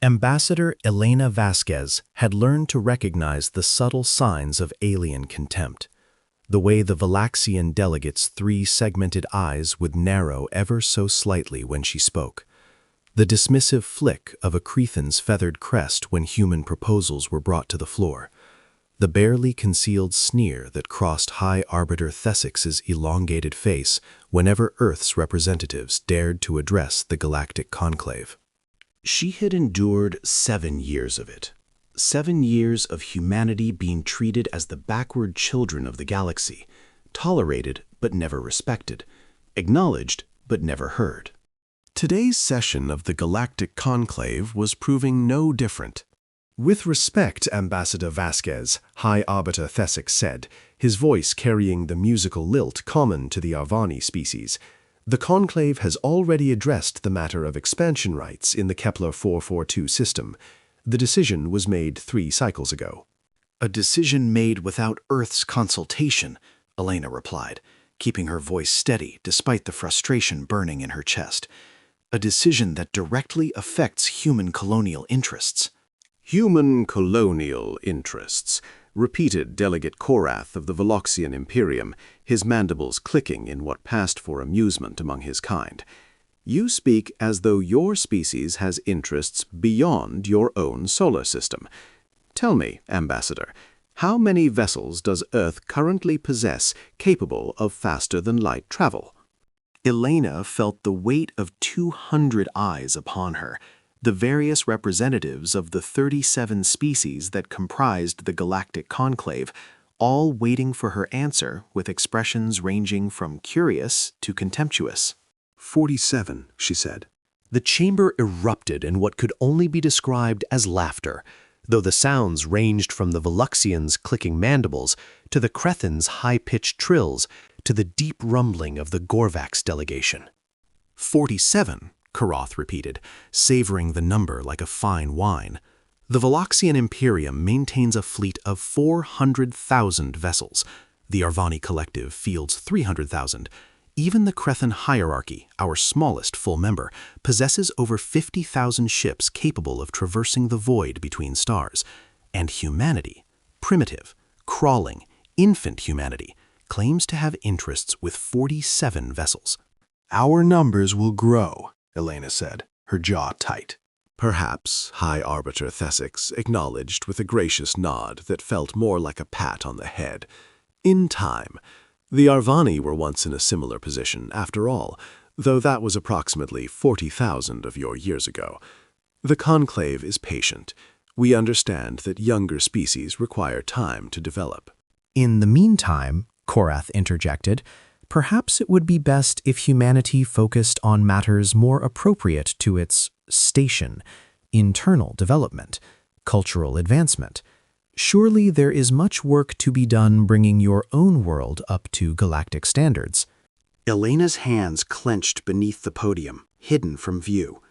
Ambassador Elena Vasquez had learned to recognize the subtle signs of alien contempt. The way the Valaxian delegate's three-segmented eyes would narrow ever so slightly when she spoke. The dismissive flick of a Crethan's feathered crest when human proposals were brought to the floor. The barely concealed sneer that crossed High Arbiter Thessix's elongated face whenever Earth's representatives dared to address the Galactic Conclave. She had endured 7 years of it. 7 years of humanity being treated as the backward children of the galaxy, tolerated but never respected, acknowledged but never heard. Today's session of the Galactic Conclave was proving no different. "With respect, Ambassador Vasquez," High Arbiter Thessix said, his voice carrying the musical lilt common to the Arvani species, "the Conclave has already addressed the matter of expansion rights in the Kepler 442 system. The decision was made 3 cycles ago." "A decision made without Earth's consultation," Elena replied, keeping her voice steady despite the frustration burning in her chest. "A decision that directly affects human colonial interests." "Human colonial interests," repeated Delegate Korath of the Veloxian Imperium, his mandibles clicking in what passed for amusement among his kind. "You speak as though your species has interests beyond your own solar system. Tell me, Ambassador, how many vessels does Earth currently possess capable of faster-than-light travel?" Elena felt the weight of 200 eyes upon her, the various representatives of the 37 species that comprised the Galactic Conclave, all waiting for her answer with expressions ranging from curious to contemptuous. 47, she said. The chamber erupted in what could only be described as laughter, though the sounds ranged from the Veluxians' clicking mandibles to the Crethans' high-pitched trills to the deep rumbling of the Gorvax delegation. 47, Karoth repeated, savoring the number like a fine wine. The Veloxian Imperium maintains a fleet of 400,000 vessels. The Arvani Collective fields 300,000. Even the Crethan hierarchy, our smallest full member, possesses over 50,000 ships capable of traversing the void between stars. And humanity, primitive, crawling, infant humanity, claims to have interests with 47 vessels. "Our numbers will grow," Elena said, her jaw tight. "Perhaps," High Arbiter Thessix acknowledged with a gracious nod that felt more like a pat on the head. "In time. The Arvani were once in a similar position, after all, though that was approximately 40,000 of your years ago. The Conclave is patient. We understand that younger species require time to develop." "In the meantime," Korath interjected, "perhaps it would be best if humanity focused on matters more appropriate to its station, internal development, cultural advancement. Surely there is much work to be done bringing your own world up to galactic standards." Elena's hands clenched beneath the podium, hidden from view.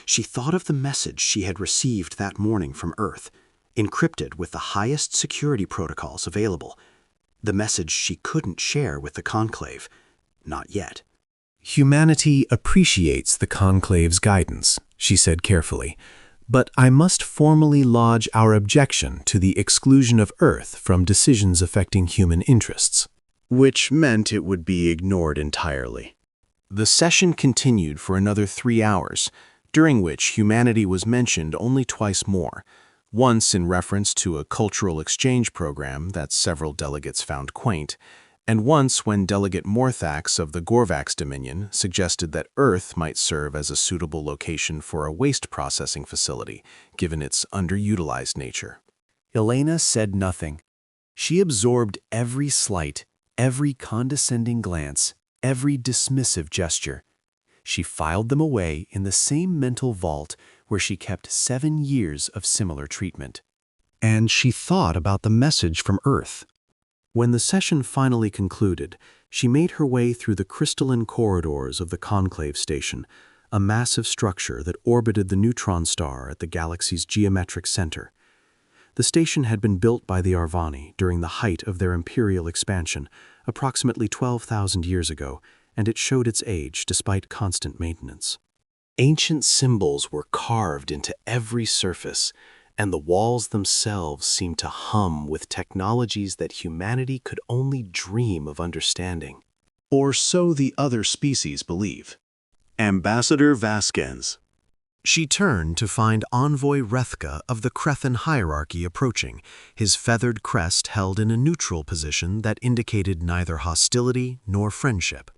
She thought of the message she had received that morning from Earth, encrypted with the highest security protocols available. The message she couldn't share with the Conclave. Not yet. "Humanity appreciates the Conclave's guidance," she said carefully, "but I must formally lodge our objection to the exclusion of Earth from decisions affecting human interests." Which meant it would be ignored entirely. The session continued for another 3 hours, during which humanity was mentioned only twice more. Once in reference to a cultural exchange program that several delegates found quaint, and once when Delegate Morthax of the Gorvax Dominion suggested that Earth might serve as a suitable location for a waste processing facility, given its underutilized nature. Elena said nothing. She absorbed every slight, every condescending glance, every dismissive gesture. She filed them away in the same mental vault where she kept 7 years of similar treatment. And she thought about the message from Earth. When the session finally concluded, she made her way through the crystalline corridors of the Conclave Station, a massive structure that orbited the neutron star at the galaxy's geometric center. The station had been built by the Arvani during the height of their imperial expansion, approximately 12,000 years ago, and it showed its age despite constant maintenance. Ancient symbols were carved into every surface, and the walls themselves seemed to hum with technologies that humanity could only dream of understanding. Or so the other species believe. Ambassador Vasquez. She turned to find Envoy Rethka of the Crethan hierarchy approaching, his feathered crest held in a neutral position that indicated neither hostility nor friendship.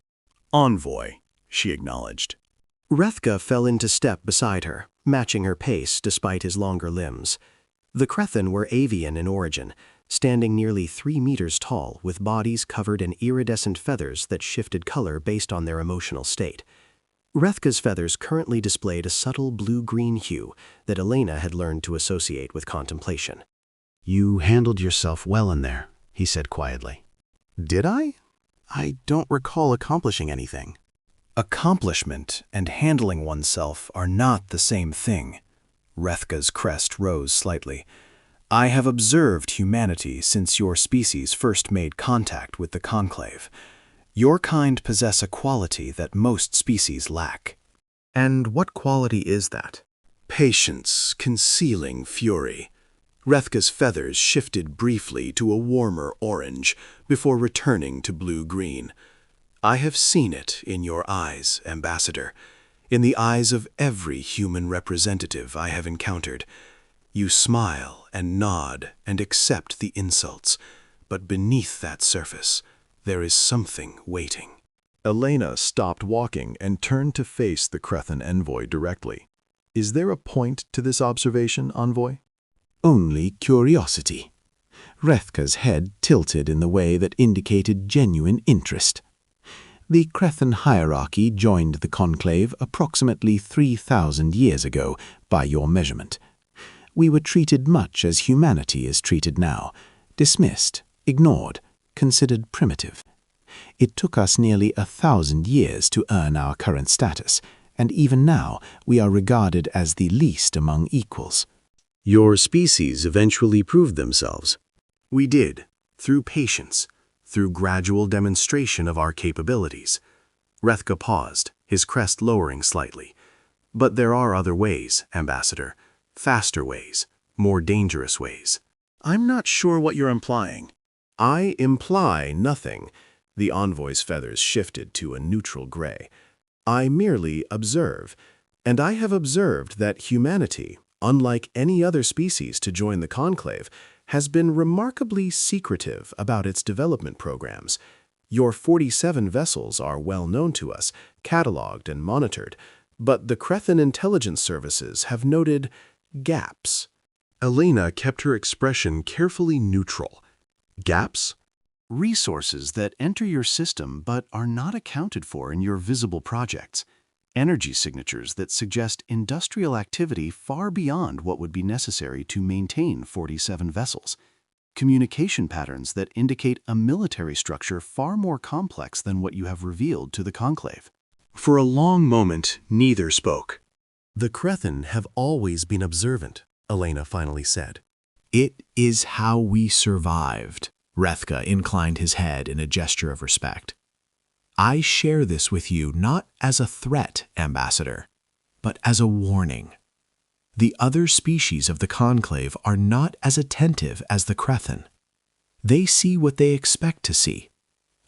Envoy, she acknowledged. Rethka fell into step beside her, matching her pace despite his longer limbs. The Crethan were avian in origin, standing nearly 3 meters tall with bodies covered in iridescent feathers that shifted color based on their emotional state. Rethka's feathers currently displayed a subtle blue-green hue that Elena had learned to associate with contemplation. You handled yourself well in there, he said quietly. Did I? I don't recall accomplishing anything. Accomplishment and handling oneself are not the same thing. Rethka's crest rose slightly. I have observed humanity since your species first made contact with the Conclave. Your kind possess a quality that most species lack. And what quality is that? Patience, concealing fury. Rethka's feathers shifted briefly to a warmer orange before returning to blue-green. I have seen it in your eyes, Ambassador, in the eyes of every human representative I have encountered. You smile and nod and accept the insults, but beneath that surface, there is something waiting. Elena stopped walking and turned to face the Crethan envoy directly. Is there a point to this observation, Envoy? Only curiosity. Rethka's head tilted in the way that indicated genuine interest. The Crethan hierarchy joined the conclave approximately 3,000 years ago, by your measurement. We were treated much as humanity is treated now, dismissed, ignored, considered primitive. It took us nearly 1,000 years to earn our current status, and even now we are regarded as the least among equals. Your species eventually proved themselves. We did, through patience, through gradual demonstration of our capabilities. Rethka paused, his crest lowering slightly. But there are other ways, Ambassador. Faster ways, more dangerous ways. I'm not sure what you're implying. I imply nothing. The envoy's feathers shifted to a neutral gray. I merely observe, and I have observed that humanity, unlike any other species to join the conclave, has been remarkably secretive about its development programs. Your 47 vessels are well known to us, cataloged and monitored, but the Crethan intelligence services have noted gaps. Elena kept her expression carefully neutral. Gaps? Resources that enter your system but are not accounted for in your visible projects. Energy signatures that suggest industrial activity far beyond what would be necessary to maintain 47 vessels. Communication patterns that indicate a military structure far more complex than what you have revealed to the conclave. For a long moment, neither spoke. The Crethan have always been observant, Elena finally said. It is how we survived. Rethka inclined his head in a gesture of respect. I share this with you not as a threat, Ambassador, but as a warning. The other species of the conclave are not as attentive as the Crethan. They see what they expect to see,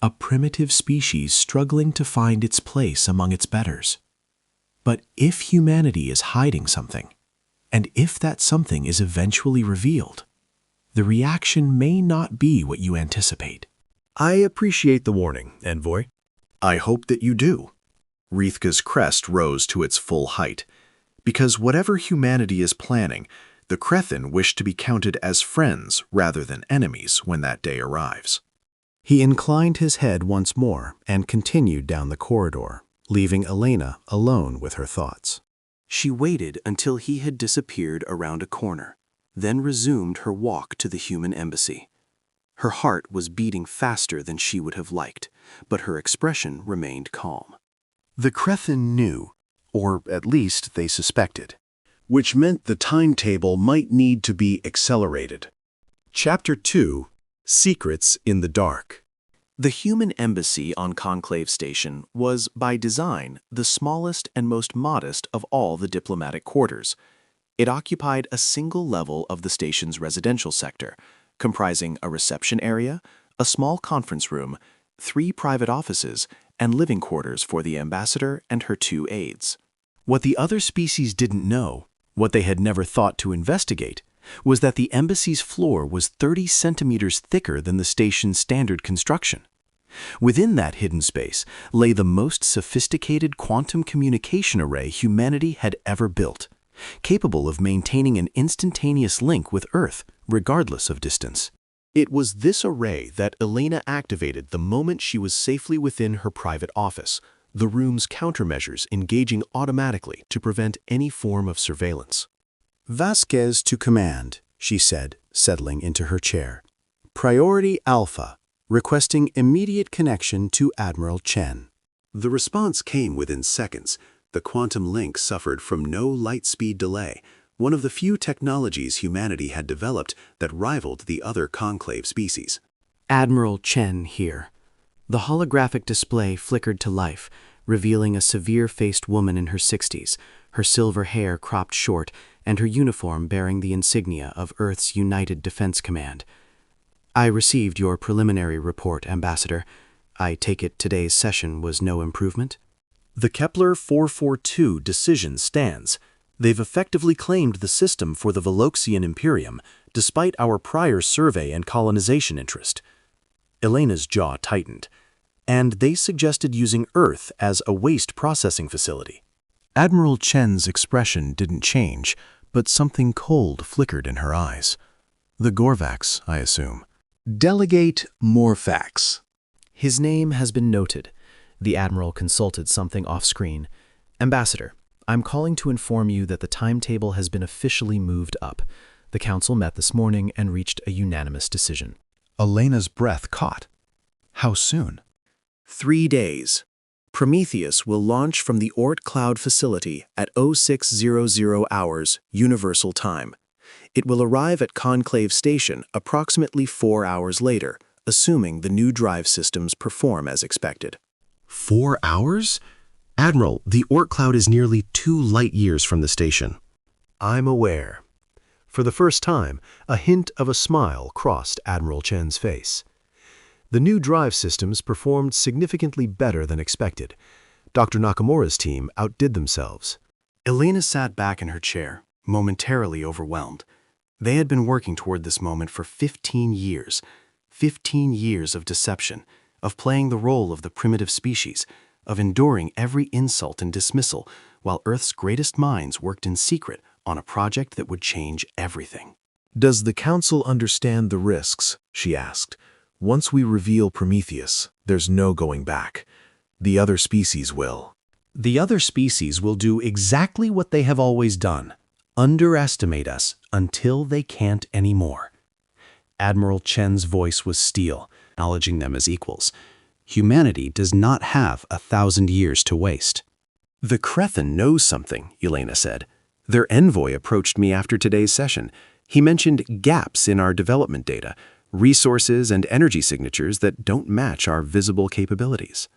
a primitive species struggling to find its place among its betters. But if humanity is hiding something, and if that something is eventually revealed, the reaction may not be what you anticipate. I appreciate the warning, Envoy. I hope that you do. Rethka's crest rose to its full height. Because whatever humanity is planning, the Crethan wish to be counted as friends rather than enemies when that day arrives. He inclined his head once more and continued down the corridor, leaving Elena alone with her thoughts. She waited until he had disappeared around a corner, then resumed her walk to the human embassy. Her heart was beating faster than she would have liked, but her expression remained calm. The Crethan knew, or at least they suspected, which meant the timetable might need to be accelerated. Chapter 2, Secrets in the Dark. The human embassy on Conclave Station was, by design, the smallest and most modest of all the diplomatic quarters. It occupied a single level of the station's residential sector, comprising a reception area, a small conference room, 3 private offices, and living quarters for the ambassador and her 2 aides. What the other species didn't know, what they had never thought to investigate, was that the embassy's floor was 30 centimeters thicker than the station's standard construction. Within that hidden space lay the most sophisticated quantum communication array humanity had ever built, capable of maintaining an instantaneous link with Earth, regardless of distance. It was this array that Elena activated the moment she was safely within her private office, the room's countermeasures engaging automatically to prevent any form of surveillance. Vasquez to command, she said, settling into her chair. Priority Alpha, requesting immediate connection to Admiral Chen. The response came within seconds. The quantum link suffered from no light-speed delay, one of the few technologies humanity had developed that rivaled the other conclave species. Admiral Chen here. The holographic display flickered to life, revealing a severe-faced woman in her 60s, her silver hair cropped short, and her uniform bearing the insignia of Earth's United Defense Command. I received your preliminary report, Ambassador. I take it today's session was no improvement? The Kepler 442 decision stands. They've effectively claimed the system for the Veloxian Imperium, despite our prior survey and colonization interest. Elena's jaw tightened, and they suggested using Earth as a waste processing facility. Admiral Chen's expression didn't change, but something cold flickered in her eyes. The Gorvax, I assume. Delegate Morphax. His name has been noted. The Admiral consulted something off-screen. Ambassador, I'm calling to inform you that the timetable has been officially moved up. The Council met this morning and reached a unanimous decision. Elena's breath caught. How soon? 3 days. Prometheus will launch from the Oort Cloud facility at 0600 hours Universal Time. It will arrive at Conclave Station approximately 4 hours later, assuming the new drive systems perform as expected. 4 hours? Admiral, the Oort Cloud is nearly 2 light-years from the station. I'm aware. For the first time, a hint of a smile crossed Admiral Chen's face. The new drive systems performed significantly better than expected. Dr. Nakamura's team outdid themselves. Elena sat back in her chair, momentarily overwhelmed. They had been working toward this moment for 15 years. 15 years of deception, of playing the role of the primitive species, of enduring every insult and dismissal, while Earth's greatest minds worked in secret on a project that would change everything. Does the Council understand the risks? She asked. Once we reveal Prometheus, there's no going back. The other species will. The other species will do exactly what they have always done. Underestimate us until they can't anymore. Admiral Chen's voice was steel, acknowledging them as equals. Humanity does not have 1,000 years to waste. The Crethan knows something, Elena said. Their envoy approached me after today's session. He mentioned gaps in our development data, resources and energy signatures that don't match our visible capabilities.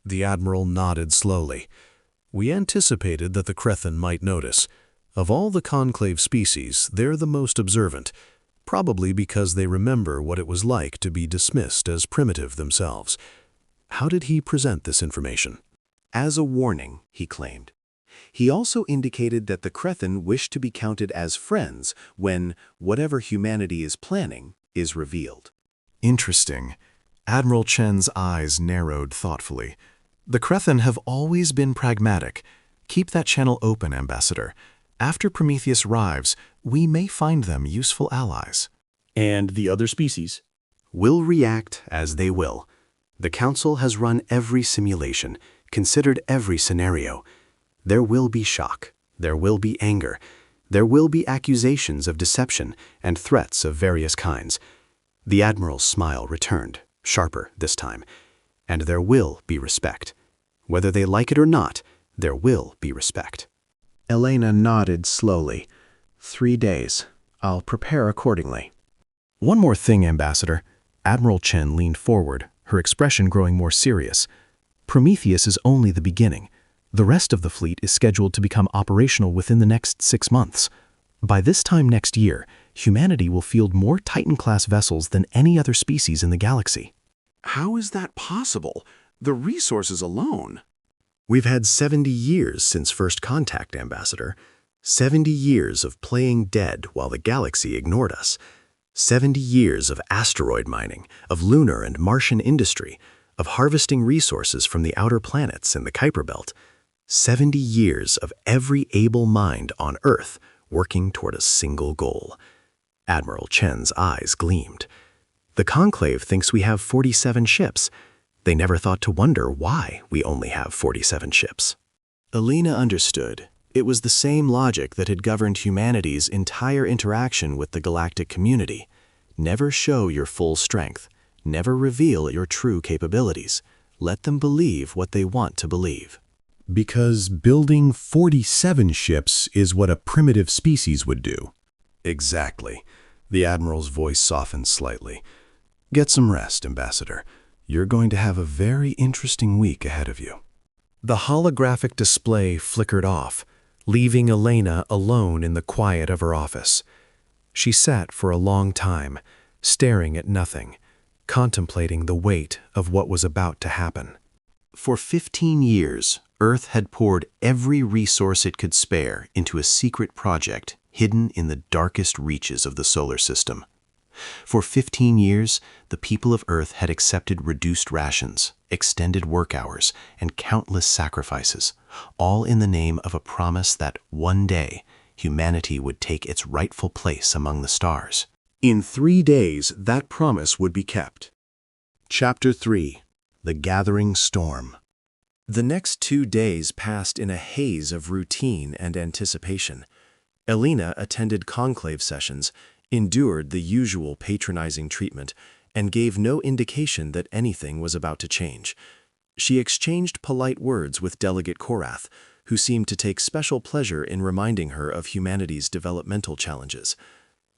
The Admiral nodded slowly. We anticipated that the Crethan might notice. Of all the conclave species, they're the most observant, probably because they remember what it was like to be dismissed as primitive themselves. How did he present this information? As a warning, he claimed. He also indicated that the Crethan wish to be counted as friends when whatever humanity is planning is revealed. Interesting. Admiral Chen's eyes narrowed thoughtfully. The Crethan have always been pragmatic. Keep that channel open, Ambassador. After Prometheus arrives, we may find them useful allies. And the other species will react as they will. The Council has run every simulation, considered every scenario. There will be shock. There will be anger. There will be accusations of deception and threats of various kinds. The Admiral's smile returned, sharper this time. And there will be respect. Whether they like it or not, there will be respect. Elena nodded slowly. 3 days. I'll prepare accordingly. One more thing, Ambassador. Admiral Chen leaned forward, her expression growing more serious. Prometheus is only the beginning. The rest of the fleet is scheduled to become operational within the next 6 months. By this time next year, humanity will field more Titan-class vessels than any other species in the galaxy. How is that possible? The resources alone. We've had 70 years since first contact, Ambassador. 70 years of playing dead while the galaxy ignored us. 70 years of asteroid mining, of lunar and Martian industry, of harvesting resources from the outer planets in the Kuiper Belt. 70 years of every able mind on Earth working toward a single goal. Admiral Chen's eyes gleamed. The Conclave thinks we have 47 ships. They never thought to wonder why we only have 47 ships. Alina understood. It was the same logic that had governed humanity's entire interaction with the galactic community. Never show your full strength. Never reveal your true capabilities. Let them believe what they want to believe. Because building 47 ships is what a primitive species would do. Exactly. The Admiral's voice softened slightly. Get some rest, Ambassador. You're going to have a very interesting week ahead of you. The holographic display flickered off, leaving Elena alone in the quiet of her office. She sat for a long time, staring at nothing, contemplating the weight of what was about to happen. For 15 years, Earth had poured every resource it could spare into a secret project hidden in the darkest reaches of the solar system. For 15 years, the people of Earth had accepted reduced rations, extended work hours, and countless sacrifices, all in the name of a promise that one day humanity would take its rightful place among the stars. In 3 days, that promise would be kept. Chapter 3: The Gathering Storm. The next 2 days passed in a haze of routine and anticipation. Elena attended conclave sessions, endured the usual patronizing treatment, and gave no indication that anything was about to change. She exchanged polite words with Delegate Korath, who seemed to take special pleasure in reminding her of humanity's developmental challenges.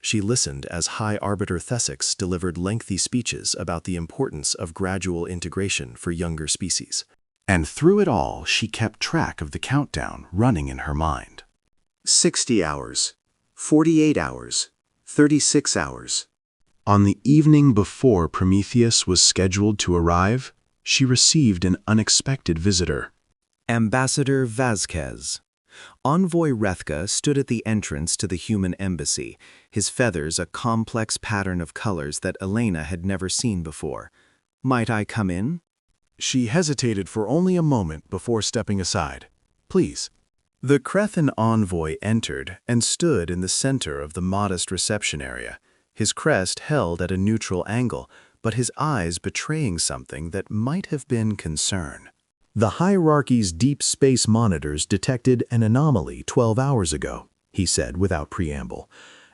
She listened as High Arbiter Thesix delivered lengthy speeches about the importance of gradual integration for younger species. And through it all, she kept track of the countdown running in her mind. 60 hours, 48 hours, 36 hours. On the evening before Prometheus was scheduled to arrive, she received an unexpected visitor. Ambassador Vasquez. Envoy Rethka stood at the entrance to the human embassy, his feathers a complex pattern of colors that Elena had never seen before. "Might I come in?" She hesitated for only a moment before stepping aside. "Please." The Crethan envoy entered and stood in the center of the modest reception area, his crest held at a neutral angle, but his eyes betraying something that might have been concern. "The hierarchy's deep space monitors detected an anomaly 12 hours ago," he said without preamble.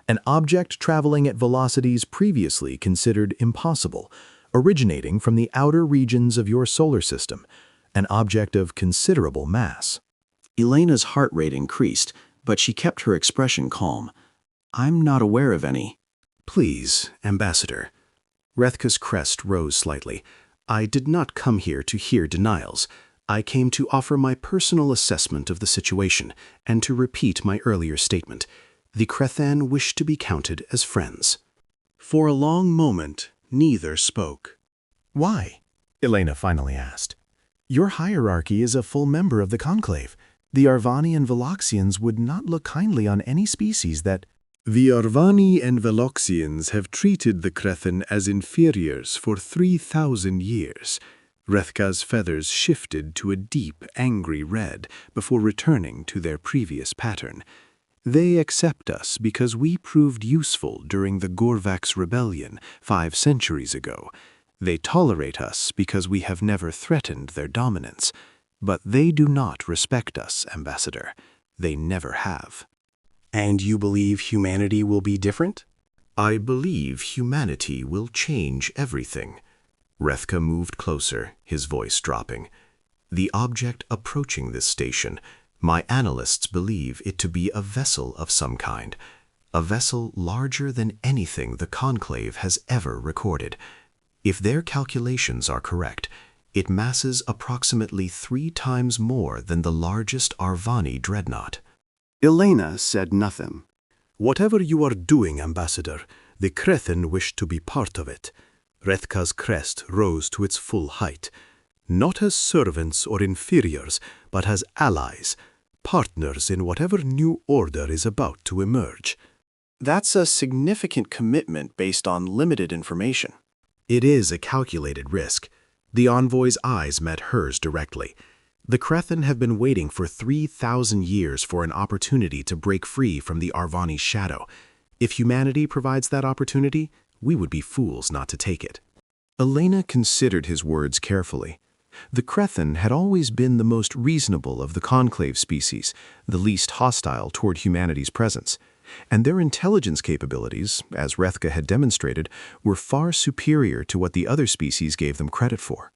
"An object traveling at velocities previously considered impossible, originating from the outer regions of your solar system, an object of considerable mass." Elena's heart rate increased, but she kept her expression calm. "I'm not aware of any." "Please, Ambassador." Rethka's crest rose slightly. "I did not come here to hear denials. I came to offer my personal assessment of the situation and to repeat my earlier statement. The Crethan wish to be counted as friends." For a long moment, neither spoke. "Why?" Elena finally asked. "Your hierarchy is a full member of the Conclave. The Arvani and Veloxians would not look kindly on any species that—" "The Arvani and Veloxians have treated the Crethan as inferiors for 3,000 years. Rethka's feathers shifted to a deep, angry red before returning to their previous pattern. They accept us because we proved useful during the Gorvax Rebellion 5 centuries ago. They tolerate us because we have never threatened their dominance. But they do not respect us, Ambassador. They never have." "And you believe humanity will be different?" "I believe humanity will change everything." Rethka moved closer, his voice dropping. "The object approaching this station, my analysts believe it to be a vessel of some kind, a vessel larger than anything the Conclave has ever recorded. If their calculations are correct, it masses approximately 3 times more than the largest Arvani dreadnought. Elena said nothing. Whatever you are doing, Ambassador, the Krethen wish to be part of it. Rethka's crest rose to its full height, not as servants or inferiors, but as allies, partners in whatever new order is about to emerge. That's a significant commitment based on limited information. It is a calculated risk. The envoy's eyes met hers directly. The Krethen have been waiting for 3,000 years for an opportunity to break free from the Arvani shadow. If humanity provides that opportunity, we would be fools not to take it. Elena considered his words carefully. The Krethen had always been the most reasonable of the conclave species, the least hostile toward humanity's presence. And their intelligence capabilities, as Rethka had demonstrated, were far superior to what the other species gave them credit for.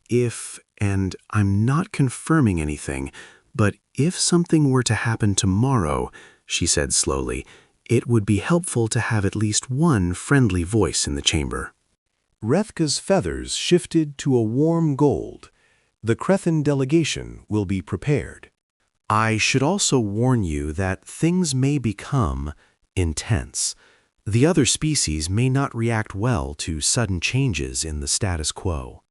If, and I'm not confirming anything, but if something were to happen tomorrow, she said slowly, it would be helpful to have at least one friendly voice in the chamber. Rethka's feathers shifted to a warm gold. The Krethen delegation will be prepared. I should also warn you that things may become intense. The other species may not react well to sudden changes in the status quo.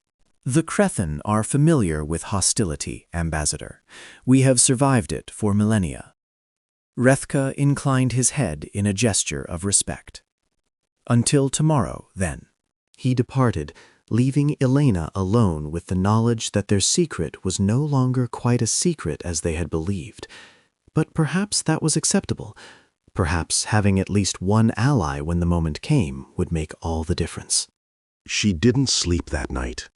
The Krethen are familiar with hostility, Ambassador. We have survived it for millennia. Rethka inclined his head in a gesture of respect. Until tomorrow, then. He departed, leaving Elena alone with the knowledge that their secret was no longer quite as secret as they had believed. But perhaps that was acceptable. Perhaps having at least one ally when the moment came would make all the difference. She didn't sleep that night.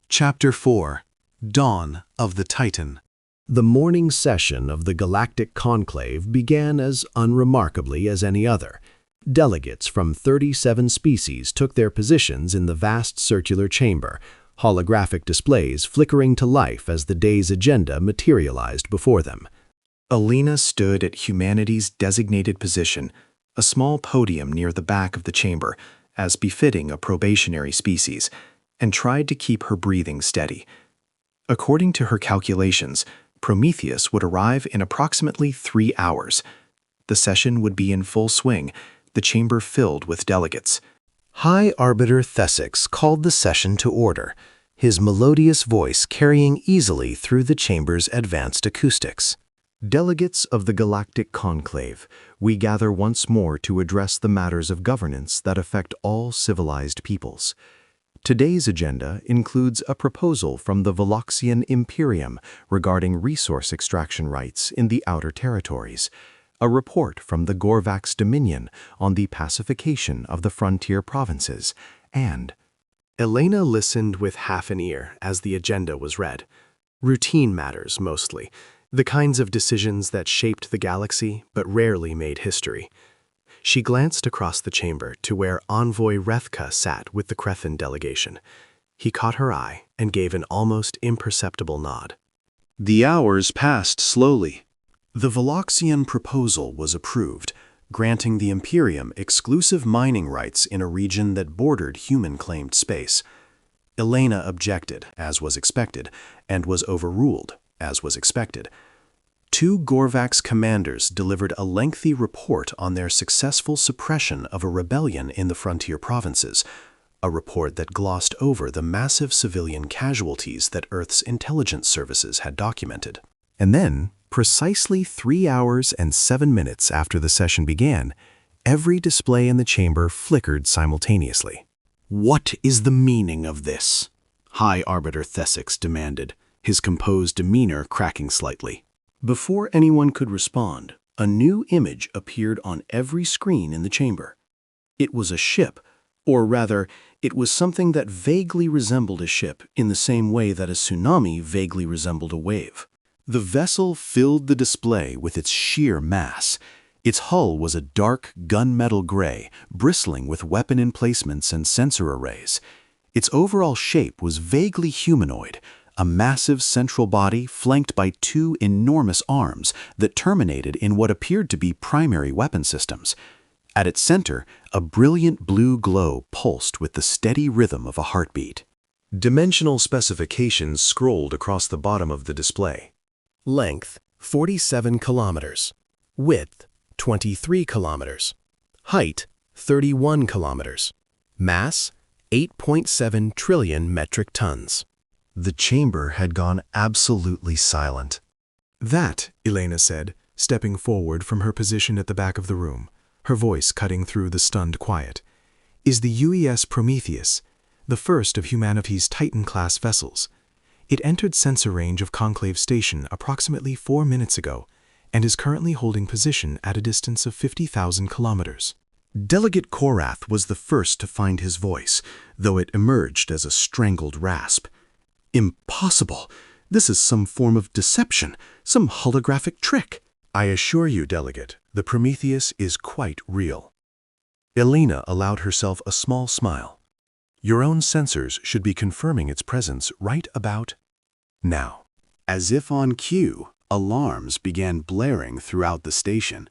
Chapter 4. Dawn of the Titan. The morning session of the Galactic Conclave began as unremarkably as any other. Delegates from 37 species took their positions in the vast circular chamber, holographic displays flickering to life as the day's agenda materialized before them. Elena stood at humanity's designated position, a small podium near the back of the chamber, as befitting a probationary species, and tried to keep her breathing steady. According to her calculations, Prometheus would arrive in approximately 3 hours. The session would be in full swing, the chamber filled with delegates. High Arbiter Thesix called the session to order, his melodious voice carrying easily through the chamber's advanced acoustics. Delegates of the Galactic Conclave, we gather once more to address the matters of governance that affect all civilized peoples. Today's agenda includes a proposal from the Veloxian Imperium regarding resource extraction rights in the Outer Territories, a report from the Gorvax Dominion on the pacification of the frontier provinces, and Elena listened with half an ear as the agenda was read. Routine matters, mostly, the kinds of decisions that shaped the galaxy but rarely made history. She glanced across the chamber to where Envoy Rethka sat with the Krethen delegation. He caught her eye and gave an almost imperceptible nod. The hours passed slowly. The Veloxian proposal was approved, granting the Imperium exclusive mining rights in a region that bordered human-claimed space. Elena objected, as was expected, and was overruled, as was expected. 2 Gorvax commanders delivered a lengthy report on their successful suppression of a rebellion in the frontier provinces, a report that glossed over the massive civilian casualties that Earth's intelligence services had documented. And then, precisely 3 hours and 7 minutes after the session began, every display in the chamber flickered simultaneously. "What is the meaning of this?" High Arbiter Thesix demanded, his composed demeanor cracking slightly. Before anyone could respond, a new image appeared on every screen in the chamber. It was a ship, or rather, it was something that vaguely resembled a ship in the same way that a tsunami vaguely resembled a wave. The vessel filled the display with its sheer mass. Its hull was a dark gunmetal gray, bristling with weapon emplacements and sensor arrays. Its overall shape was vaguely humanoid, a massive central body flanked by 2 enormous arms that terminated in what appeared to be primary weapon systems. At its center, a brilliant blue glow pulsed with the steady rhythm of a heartbeat. Dimensional specifications scrolled across the bottom of the display. Length, 47 kilometers. Width, 23 kilometers. Height, 31 kilometers. Mass, 8.7 trillion metric tons. The chamber had gone absolutely silent. That, Elena said, stepping forward from her position at the back of the room, her voice cutting through the stunned quiet, is the UES Prometheus, the first of humanity's Titan-class vessels. It entered sensor range of Conclave Station approximately 4 minutes ago and is currently holding position at a distance of 50,000 kilometers. Delegate Korath was the first to find his voice, though it emerged as a strangled rasp. Impossible! This is some form of deception, some holographic trick. I assure you, Delegate, the Prometheus is quite real. Elena allowed herself a small smile. Your own sensors should be confirming its presence right about now. As if on cue, alarms began blaring throughout the station.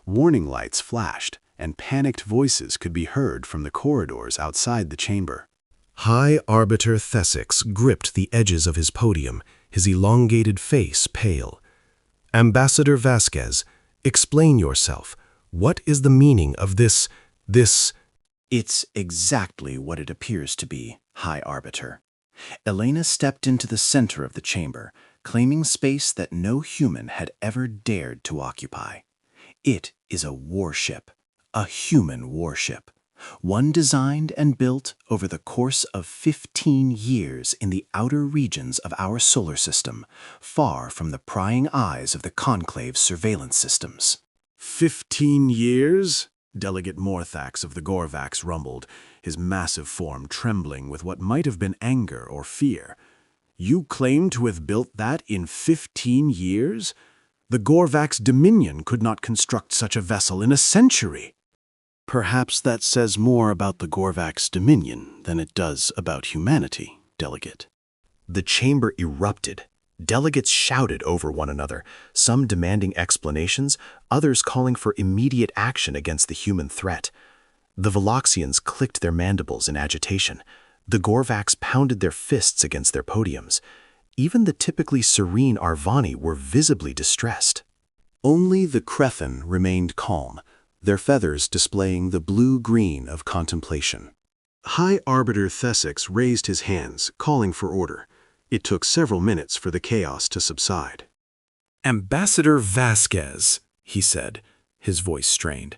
Warning lights flashed, and panicked voices could be heard from the corridors outside the chamber. High Arbiter Thesix gripped the edges of his podium, his elongated face pale. Ambassador Vasquez, explain yourself. What is the meaning of this? It's exactly what it appears to be, High Arbiter. Elena stepped into the center of the chamber, claiming space that no human had ever dared to occupy. It is a warship, a human warship, one designed and built over the course of 15 years in the outer regions of our solar system, far from the prying eyes of the Conclave's surveillance systems. 15 years? Delegate Morthax of the Gorvax rumbled, his massive form trembling with what might have been anger or fear. You claim to have built that in 15 years? The Gorvax Dominion could not construct such a vessel in a century. Perhaps that says more about the Gorvax Dominion than it does about humanity, Delegate. The chamber erupted. Delegates shouted over one another, some demanding explanations, others calling for immediate action against the human threat. The Veloxians clicked their mandibles in agitation. The Gorvax pounded their fists against their podiums. Even the typically serene Arvani were visibly distressed. Only the Crethan remained calm, their feathers displaying the blue-green of contemplation. High Arbiter Thesix raised his hands, calling for order. It took several minutes for the chaos to subside. Ambassador Vasquez, he said, his voice strained,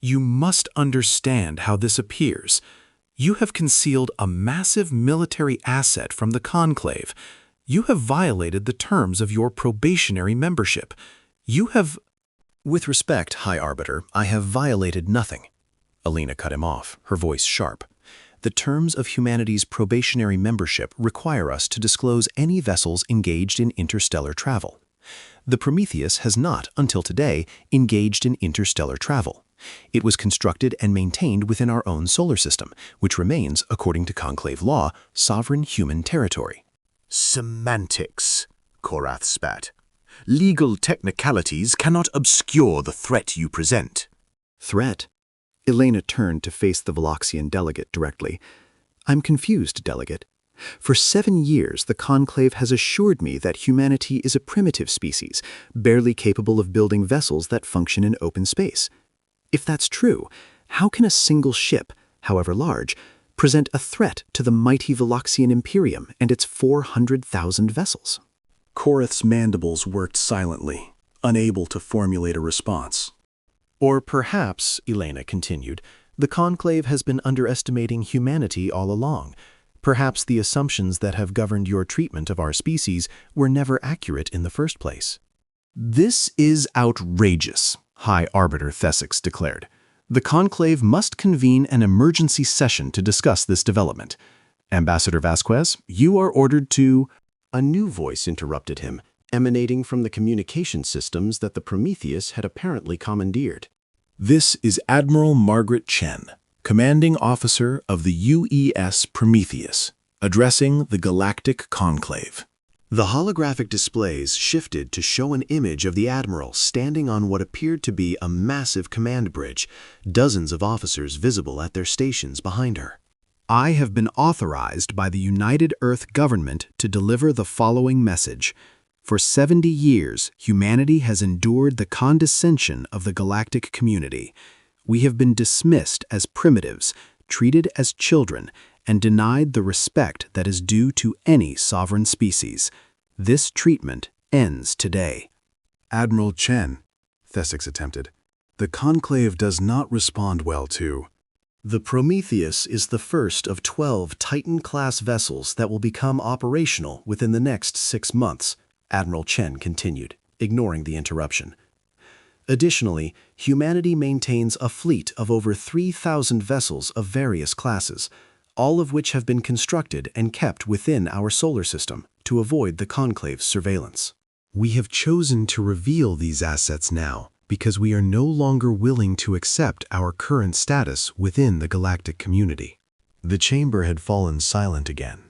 you must understand how this appears. You have concealed a massive military asset from the Conclave. You have violated the terms of your probationary membership. You have... With respect, High Arbiter, I have violated nothing. Elena cut him off, her voice sharp. The terms of humanity's probationary membership require us to disclose any vessels engaged in interstellar travel. The Prometheus has not, until today, engaged in interstellar travel. It was constructed and maintained within our own solar system, which remains, according to Conclave law, sovereign human territory. Semantics, Korath spat. Legal technicalities cannot obscure the threat you present. Threat? Elena turned to face the Veloxian delegate directly. I'm confused, Delegate. For 7 years, the Conclave has assured me that humanity is a primitive species, barely capable of building vessels that function in open space. If that's true, how can a single ship, however large, present a threat to the mighty Veloxian Imperium and its 400,000 vessels? Korath's mandibles worked silently, unable to formulate a response. Or perhaps, Elena continued, the Conclave has been underestimating humanity all along. Perhaps the assumptions that have governed your treatment of our species were never accurate in the first place. This is outrageous, High Arbiter Thesix declared. The Conclave must convene an emergency session to discuss this development. Ambassador Vasquez, you are ordered to... A new voice interrupted him, emanating from the communication systems that the Prometheus had apparently commandeered. This is Admiral Margaret Chen, commanding officer of the UES Prometheus, addressing the Galactic Conclave. The holographic displays shifted to show an image of the Admiral standing on what appeared to be a massive command bridge, dozens of officers visible at their stations behind her. I have been authorized by the United Earth government to deliver the following message. For 70 years, humanity has endured the condescension of the galactic community. We have been dismissed as primitives, treated as children, and denied the respect that is due to any sovereign species. This treatment ends today. Admiral Chen, Thesix attempted, the Conclave does not respond well to. The Prometheus is the first of 12 Titan-class vessels that will become operational within the next 6 months, Admiral Chen continued, ignoring the interruption. Additionally, humanity maintains a fleet of over 3,000 vessels of various classes, all of which have been constructed and kept within our solar system to avoid the Conclave's surveillance. We have chosen to reveal these assets now because we are no longer willing to accept our current status within the galactic community. The chamber had fallen silent again,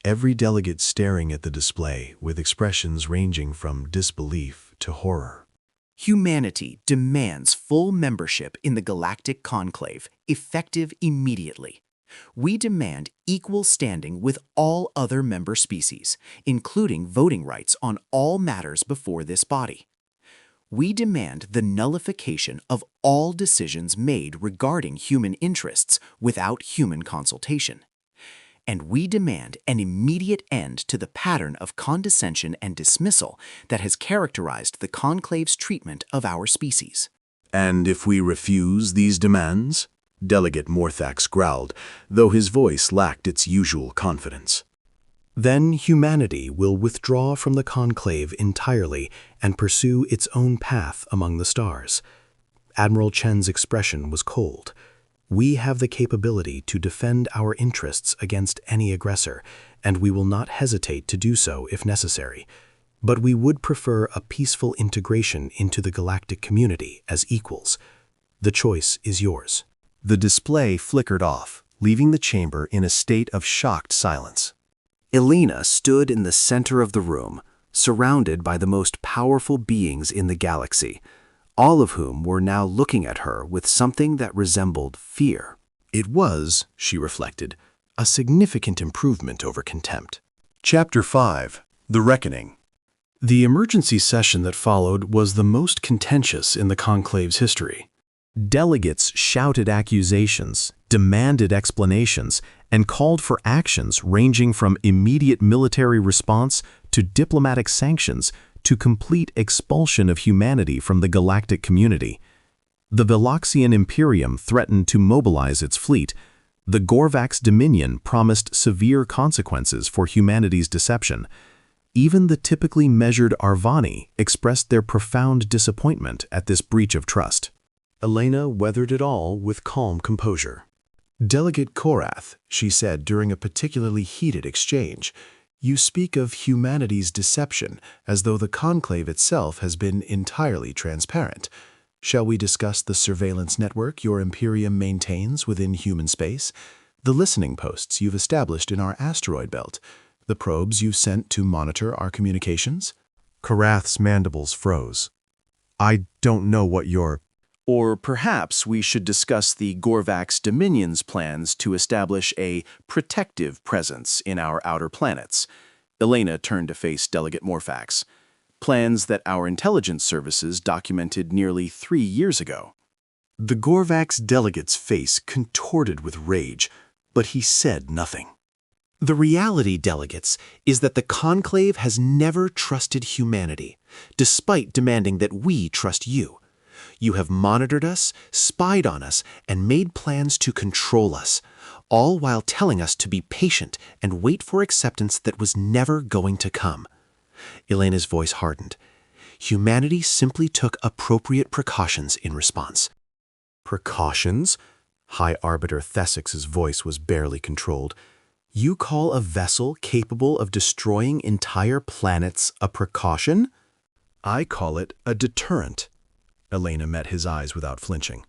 every delegate staring at the display with expressions ranging from disbelief to horror. Humanity demands full membership in the Galactic Conclave, effective immediately. We demand equal standing with all other member species, including voting rights on all matters before this body. We demand the nullification of all decisions made regarding human interests without human consultation. And we demand an immediate end to the pattern of condescension and dismissal that has characterized the Conclave's treatment of our species. And if we refuse these demands? Delegate Morthax growled, though his voice lacked its usual confidence. Then humanity will withdraw from the Conclave entirely and pursue its own path among the stars. Admiral Chen's expression was cold. We have the capability to defend our interests against any aggressor, and we will not hesitate to do so if necessary. But we would prefer a peaceful integration into the galactic community as equals. The choice is yours. The display flickered off, leaving the chamber in a state of shocked silence. Elena stood in the center of the room, surrounded by the most powerful beings in the galaxy, all of whom were now looking at her with something that resembled fear. It was, she reflected, a significant improvement over contempt. Chapter 5. The Reckoning. The emergency session that followed was the most contentious in the Conclave's history. Delegates shouted accusations, demanded explanations, and called for actions ranging from immediate military response to diplomatic sanctions to complete expulsion of humanity from the galactic community. The Veloxian Imperium threatened to mobilize its fleet. The Gorvax Dominion promised severe consequences for humanity's deception. Even the typically measured Arvani expressed their profound disappointment at this breach of trust. Elena weathered it all with calm composure. Delegate Korath, she said during a particularly heated exchange, you speak of humanity's deception as though the Conclave itself has been entirely transparent. Shall we discuss the surveillance network your Imperium maintains within human space, the listening posts you've established in our asteroid belt, the probes you've sent to monitor our communications? Korath's mandibles froze. I don't know what you're... Or perhaps we should discuss the Gorvax Dominion's plans to establish a protective presence in our outer planets. Elena turned to face Delegate Morphax. Plans that our intelligence services documented nearly 3 years ago. The Gorvax delegate's face contorted with rage, but he said nothing. The reality, delegates, is that the Conclave has never trusted humanity, despite demanding that we trust you. You have monitored us, spied on us, and made plans to control us, all while telling us to be patient and wait for acceptance that was never going to come. Elena's voice hardened. Humanity simply took appropriate precautions in response. Precautions? High Arbiter Thesix's voice was barely controlled. You call a vessel capable of destroying entire planets a precaution? I call it a deterrent. Elena met his eyes without flinching.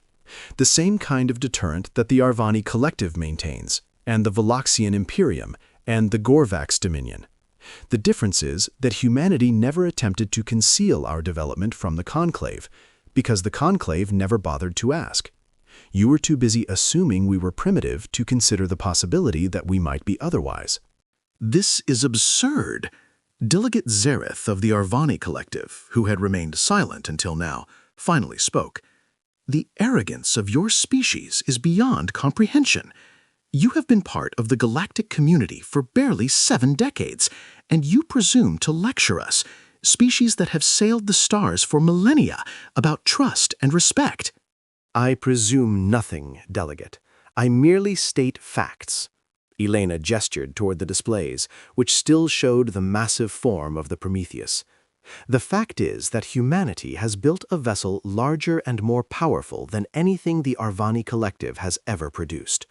The same kind of deterrent that the Arvani Collective maintains, and the Veloxian Imperium, and the Gorvax Dominion. The difference is that humanity never attempted to conceal our development from the Conclave, because the Conclave never bothered to ask. You were too busy assuming we were primitive to consider the possibility that we might be otherwise. This is absurd. Delegate Zareth of the Arvani Collective, who had remained silent until now, finally spoke. The arrogance of your species is beyond comprehension. You have been part of the galactic community for barely 7 decades, and you presume to lecture us, species that have sailed the stars for millennia, about trust and respect. I presume nothing, Delegate. I merely state facts. Elena gestured toward the displays, which still showed the massive form of the Prometheus. The fact is that humanity has built a vessel larger and more powerful than anything the Arvani Collective has ever produced.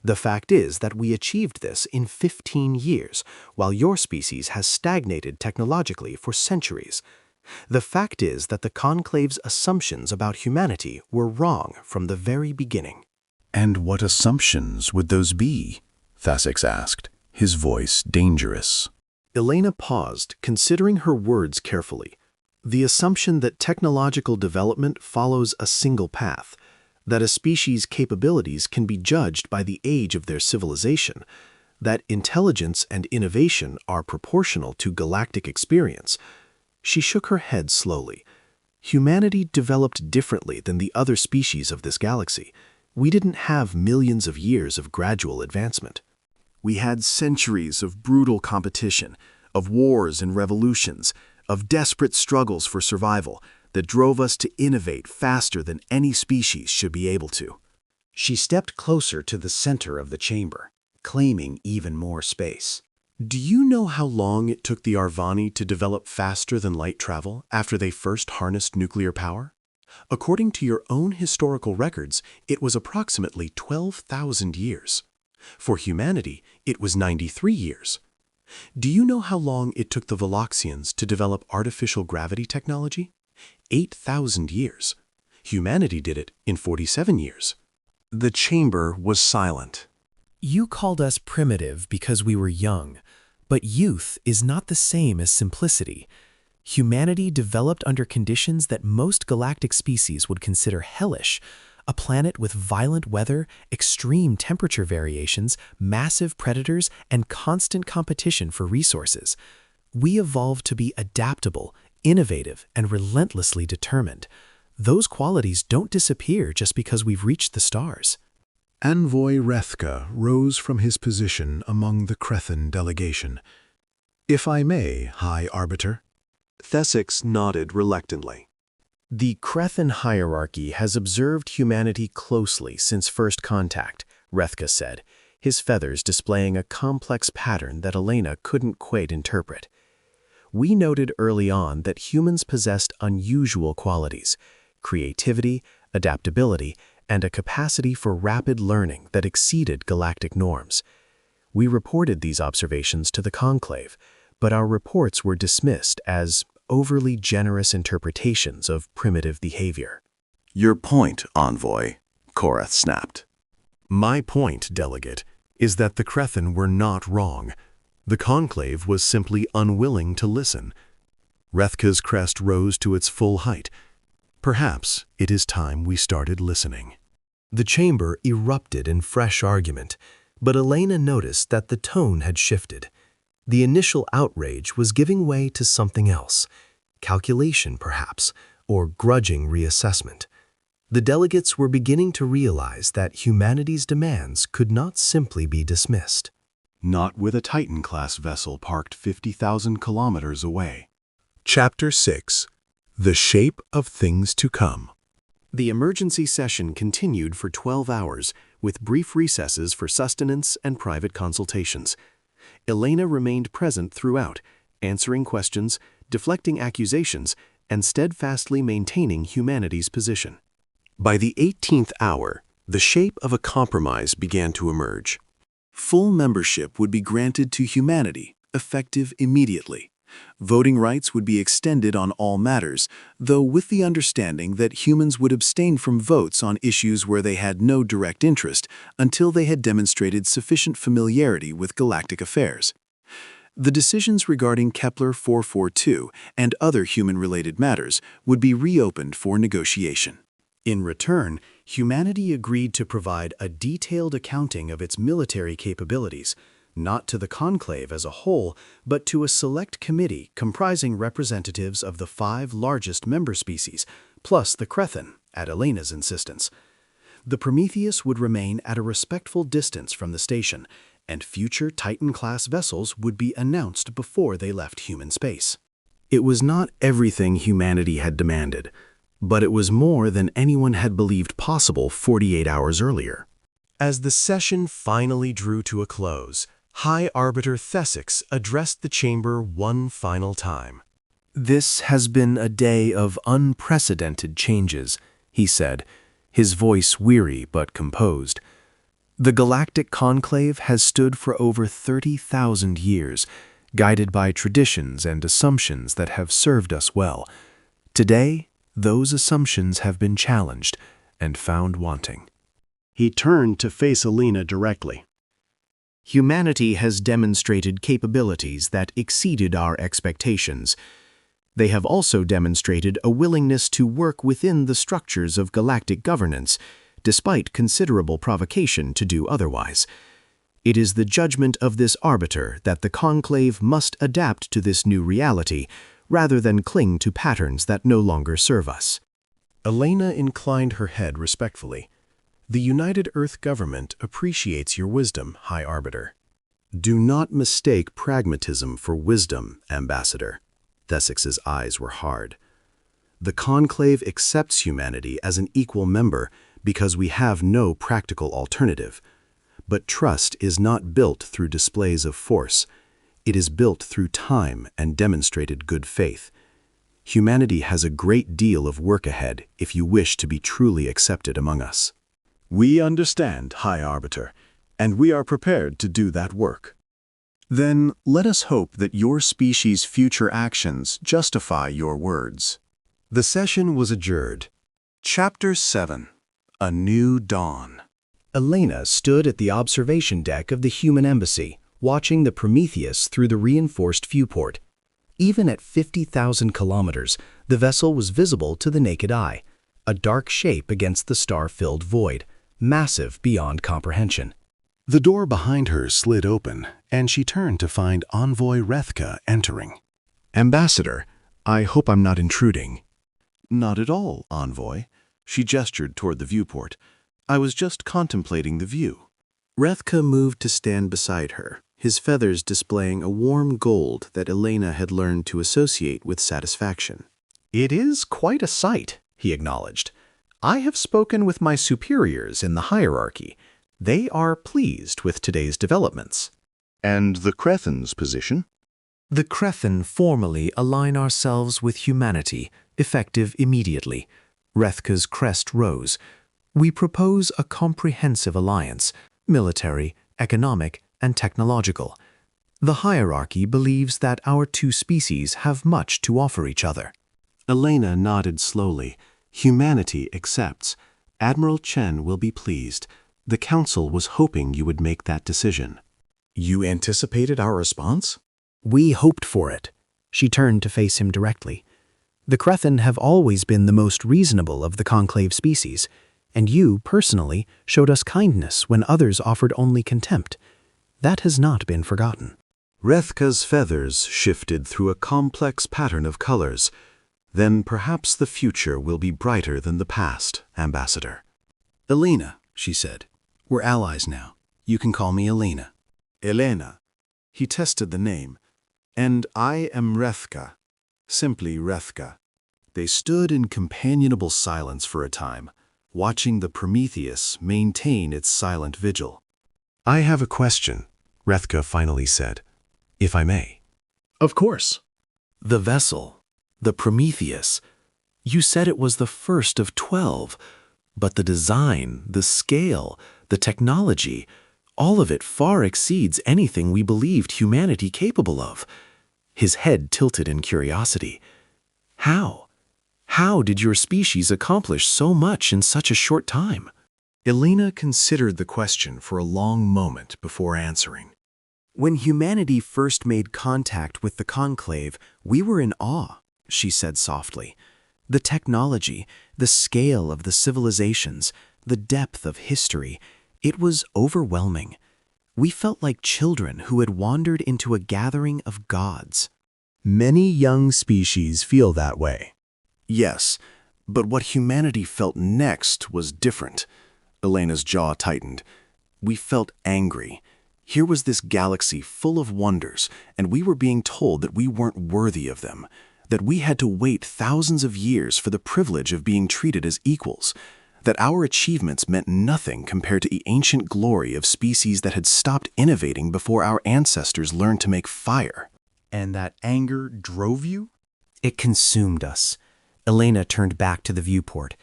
The fact is that we achieved this in 15 years, while your species has stagnated technologically for centuries. The fact is that the Conclave's assumptions about humanity were wrong from the very beginning. And what assumptions would those be? Thasix asked, his voice dangerous. Elena paused, considering her words carefully. The assumption that technological development follows a single path, that a species' capabilities can be judged by the age of their civilization, that intelligence and innovation are proportional to galactic experience. She shook her head slowly. Humanity developed differently than the other species of this galaxy. We didn't have millions of years of gradual advancement. We had centuries of brutal competition, of wars and revolutions, of desperate struggles for survival that drove us to innovate faster than any species should be able to. She stepped closer to the center of the chamber, claiming even more space. Do you know how long it took the Arvani to develop faster than light travel after they first harnessed nuclear power? According to your own historical records, it was approximately 12,000 years. For humanity, it was 93 years. Do you know how long it took the Veloxians to develop artificial gravity technology? 8,000 years. Humanity did it in 47 years. The chamber was silent. You called us primitive because we were young, but youth is not the same as simplicity. Humanity developed under conditions that most galactic species would consider hellish, a planet with violent weather, extreme temperature variations, massive predators, and constant competition for resources. We evolved to be adaptable, innovative, and relentlessly determined. Those qualities don't disappear just because we've reached the stars. Envoy Rethka rose from his position among the Crethan delegation. If I may, High Arbiter. Thesix nodded reluctantly. The Crethan hierarchy has observed humanity closely since first contact, Rethka said, his feathers displaying a complex pattern that Elena couldn't quite interpret. We noted early on that humans possessed unusual qualities, creativity, adaptability, and a capacity for rapid learning that exceeded galactic norms. We reported these observations to the Conclave, but our reports were dismissed as overly generous interpretations of primitive behavior. Your point, Envoy, Korath snapped. My point, Delegate, is that the Crethan were not wrong. The Conclave was simply unwilling to listen. Rethka's crest rose to its full height. Perhaps it is time we started listening. The chamber erupted in fresh argument, but Elena noticed that the tone had shifted. The initial outrage was giving way to something else, calculation perhaps, or grudging reassessment. The delegates were beginning to realize that humanity's demands could not simply be dismissed. Not with a Titan-class vessel parked 50,000 kilometers away. Chapter 6. The Shape of Things to Come. The emergency session continued for 12 hours, with brief recesses for sustenance and private consultations. Elena remained present throughout, answering questions, deflecting accusations, and steadfastly maintaining humanity's position. By the 18th hour, the shape of a compromise began to emerge. Full membership would be granted to humanity, effective immediately. Voting rights would be extended on all matters, though with the understanding that humans would abstain from votes on issues where they had no direct interest until they had demonstrated sufficient familiarity with galactic affairs. The decisions regarding Kepler 442 and other human-related matters would be reopened for negotiation. In return, humanity agreed to provide a detailed accounting of its military capabilities, not to the conclave as a whole, but to a select committee comprising representatives of the 5 largest member species, plus the Crethin, at Elena's insistence. The Prometheus would remain at a respectful distance from the station, and future Titan-class vessels would be announced before they left human space. It was not everything humanity had demanded, but it was more than anyone had believed possible 48 hours earlier. As the session finally drew to a close, High Arbiter Thesix addressed the chamber one final time. "This has been a day of unprecedented changes," he said, his voice weary but composed. "The Galactic Conclave has stood for over 30,000 years, guided by traditions and assumptions that have served us well. Today, those assumptions have been challenged and found wanting." He turned to face Elena directly. Humanity has demonstrated capabilities that exceeded our expectations. They have also demonstrated a willingness to work within the structures of galactic governance, despite considerable provocation to do otherwise. It is the judgment of this arbiter that the conclave must adapt to this new reality, rather than cling to patterns that no longer serve us. Elena inclined her head respectfully. "The United Earth government appreciates your wisdom, High Arbiter." Do not mistake pragmatism for wisdom, Ambassador. Thesix's eyes were hard. The conclave accepts humanity as an equal member because we have no practical alternative. But trust is not built through displays of force. It is built through time and demonstrated good faith. Humanity has a great deal of work ahead if you wish to be truly accepted among us. "We understand, High Arbiter, and we are prepared to do that work." Then let us hope that your species' future actions justify your words. The session was adjourned. Chapter 7: A New Dawn. Elena stood at the observation deck of the human embassy, watching the Prometheus through the reinforced viewport. Even at 50,000 kilometers, the vessel was visible to the naked eye, a dark shape against the star-filled void, massive beyond comprehension. The door behind her slid open, and she turned to find Envoy Rethka entering. Ambassador, I hope I'm not intruding. Not at all, Envoy. She gestured toward the viewport. I was just contemplating the view. Rethka moved to stand beside her, his feathers displaying a warm gold that Elena had learned to associate with satisfaction. It is quite a sight, he acknowledged. I have spoken with my superiors in the hierarchy. They are pleased with today's developments. And the Crethin's position? The Crethin formally align ourselves with humanity, effective immediately. Rethka's crest rose. We propose a comprehensive alliance, military, economic, and technological. The hierarchy believes that our two species have much to offer each other. Elena nodded slowly. Humanity accepts. Admiral Chen will be pleased. The Council was hoping you would make that decision. You anticipated our response? We hoped for it. She turned to face him directly. The Crethin have always been the most reasonable of the conclave species, and you, personally, showed us kindness when others offered only contempt. That has not been forgotten. Rethka's feathers shifted through a complex pattern of colors. Then perhaps the future will be brighter than the past, Ambassador. Elena, she said. We're allies now. You can call me Elena. Elena. He tested the name. And I am Rethka. Simply Rethka. They stood in companionable silence for a time, watching the Prometheus maintain its silent vigil. "I have a question," Rethka finally said, "if I may." Of course. The vessel, the Prometheus. You said it was the first of 12, but the design, the scale, the technology, all of it far exceeds anything we believed humanity capable of. His head tilted in curiosity. How? How did your species accomplish so much in such a short time? Elena considered the question for a long moment before answering. "When humanity first made contact with the conclave, we were in awe," she said softly. "The technology, the scale of the civilizations, the depth of history, it was overwhelming. We felt like children who had wandered into a gathering of gods." Many young species feel that way. Yes, but what humanity felt next was different. Elena's jaw tightened. We felt angry. Here was this galaxy full of wonders, and we were being told that we weren't worthy of them, that we had to wait thousands of years for the privilege of being treated as equals, that our achievements meant nothing compared to the ancient glory of species that had stopped innovating before our ancestors learned to make fire. And that anger drove you? It consumed us. Elena turned back to the viewport.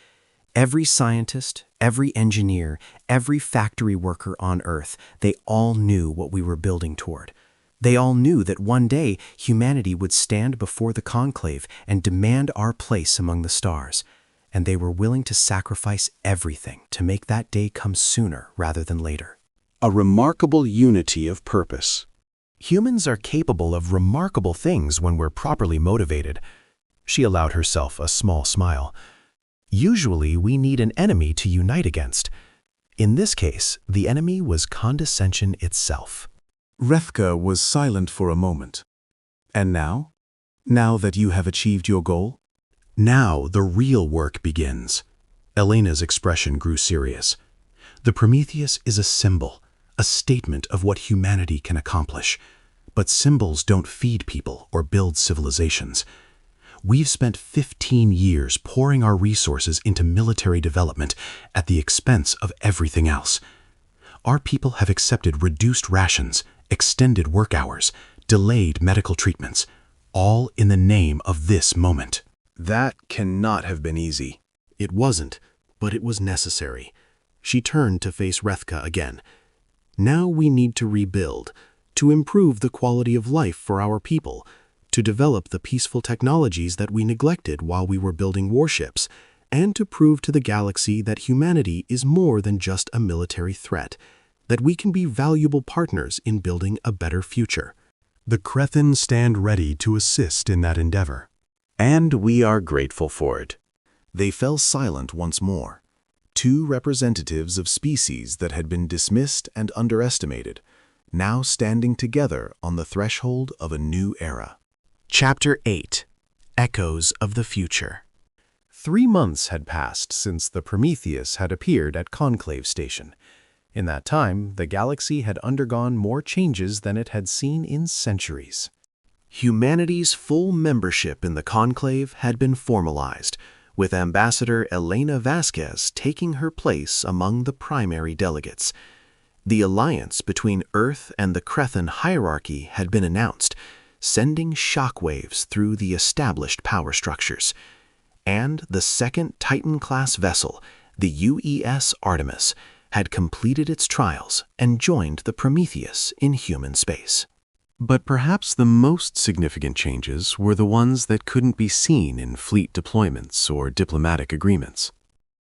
Every scientist, every engineer, every factory worker on Earth, they all knew what we were building toward. They all knew that one day humanity would stand before the conclave and demand our place among the stars. And they were willing to sacrifice everything to make that day come sooner rather than later. A remarkable unity of purpose. Humans are capable of remarkable things when we're properly motivated. She allowed herself a small smile. Usually, we need an enemy to unite against. In this case, the enemy was condescension itself. Rethka was silent for a moment. And now? Now that you have achieved your goal? Now the real work begins. Elena's expression grew serious. The Prometheus is a symbol, a statement of what humanity can accomplish. But symbols don't feed people or build civilizations. We've spent 15 years pouring our resources into military development at the expense of everything else. Our people have accepted reduced rations, extended work hours, delayed medical treatments, all in the name of this moment. That cannot have been easy. It wasn't, but it was necessary. She turned to face Rethka again. Now we need to rebuild, to improve the quality of life for our people, to develop the peaceful technologies that we neglected while we were building warships, and to prove to the galaxy that humanity is more than just a military threat, that we can be valuable partners in building a better future. The Crethan stand ready to assist in that endeavor. And we are grateful for it. They fell silent once more. Two representatives of species that had been dismissed and underestimated, now standing together on the threshold of a new era. Chapter 8. Echoes of the Future. 3 months had passed since the Prometheus had appeared at Conclave Station. In that time, the galaxy had undergone more changes than it had seen in centuries. Humanity's full membership in the conclave had been formalized, with Ambassador Elena Vasquez taking her place among the primary delegates. The alliance between Earth and the Crethan hierarchy had been announced, sending shockwaves through the established power structures. And the second Titan-class vessel, the UES Artemis, had completed its trials and joined the Prometheus in human space. But perhaps the most significant changes were the ones that couldn't be seen in fleet deployments or diplomatic agreements.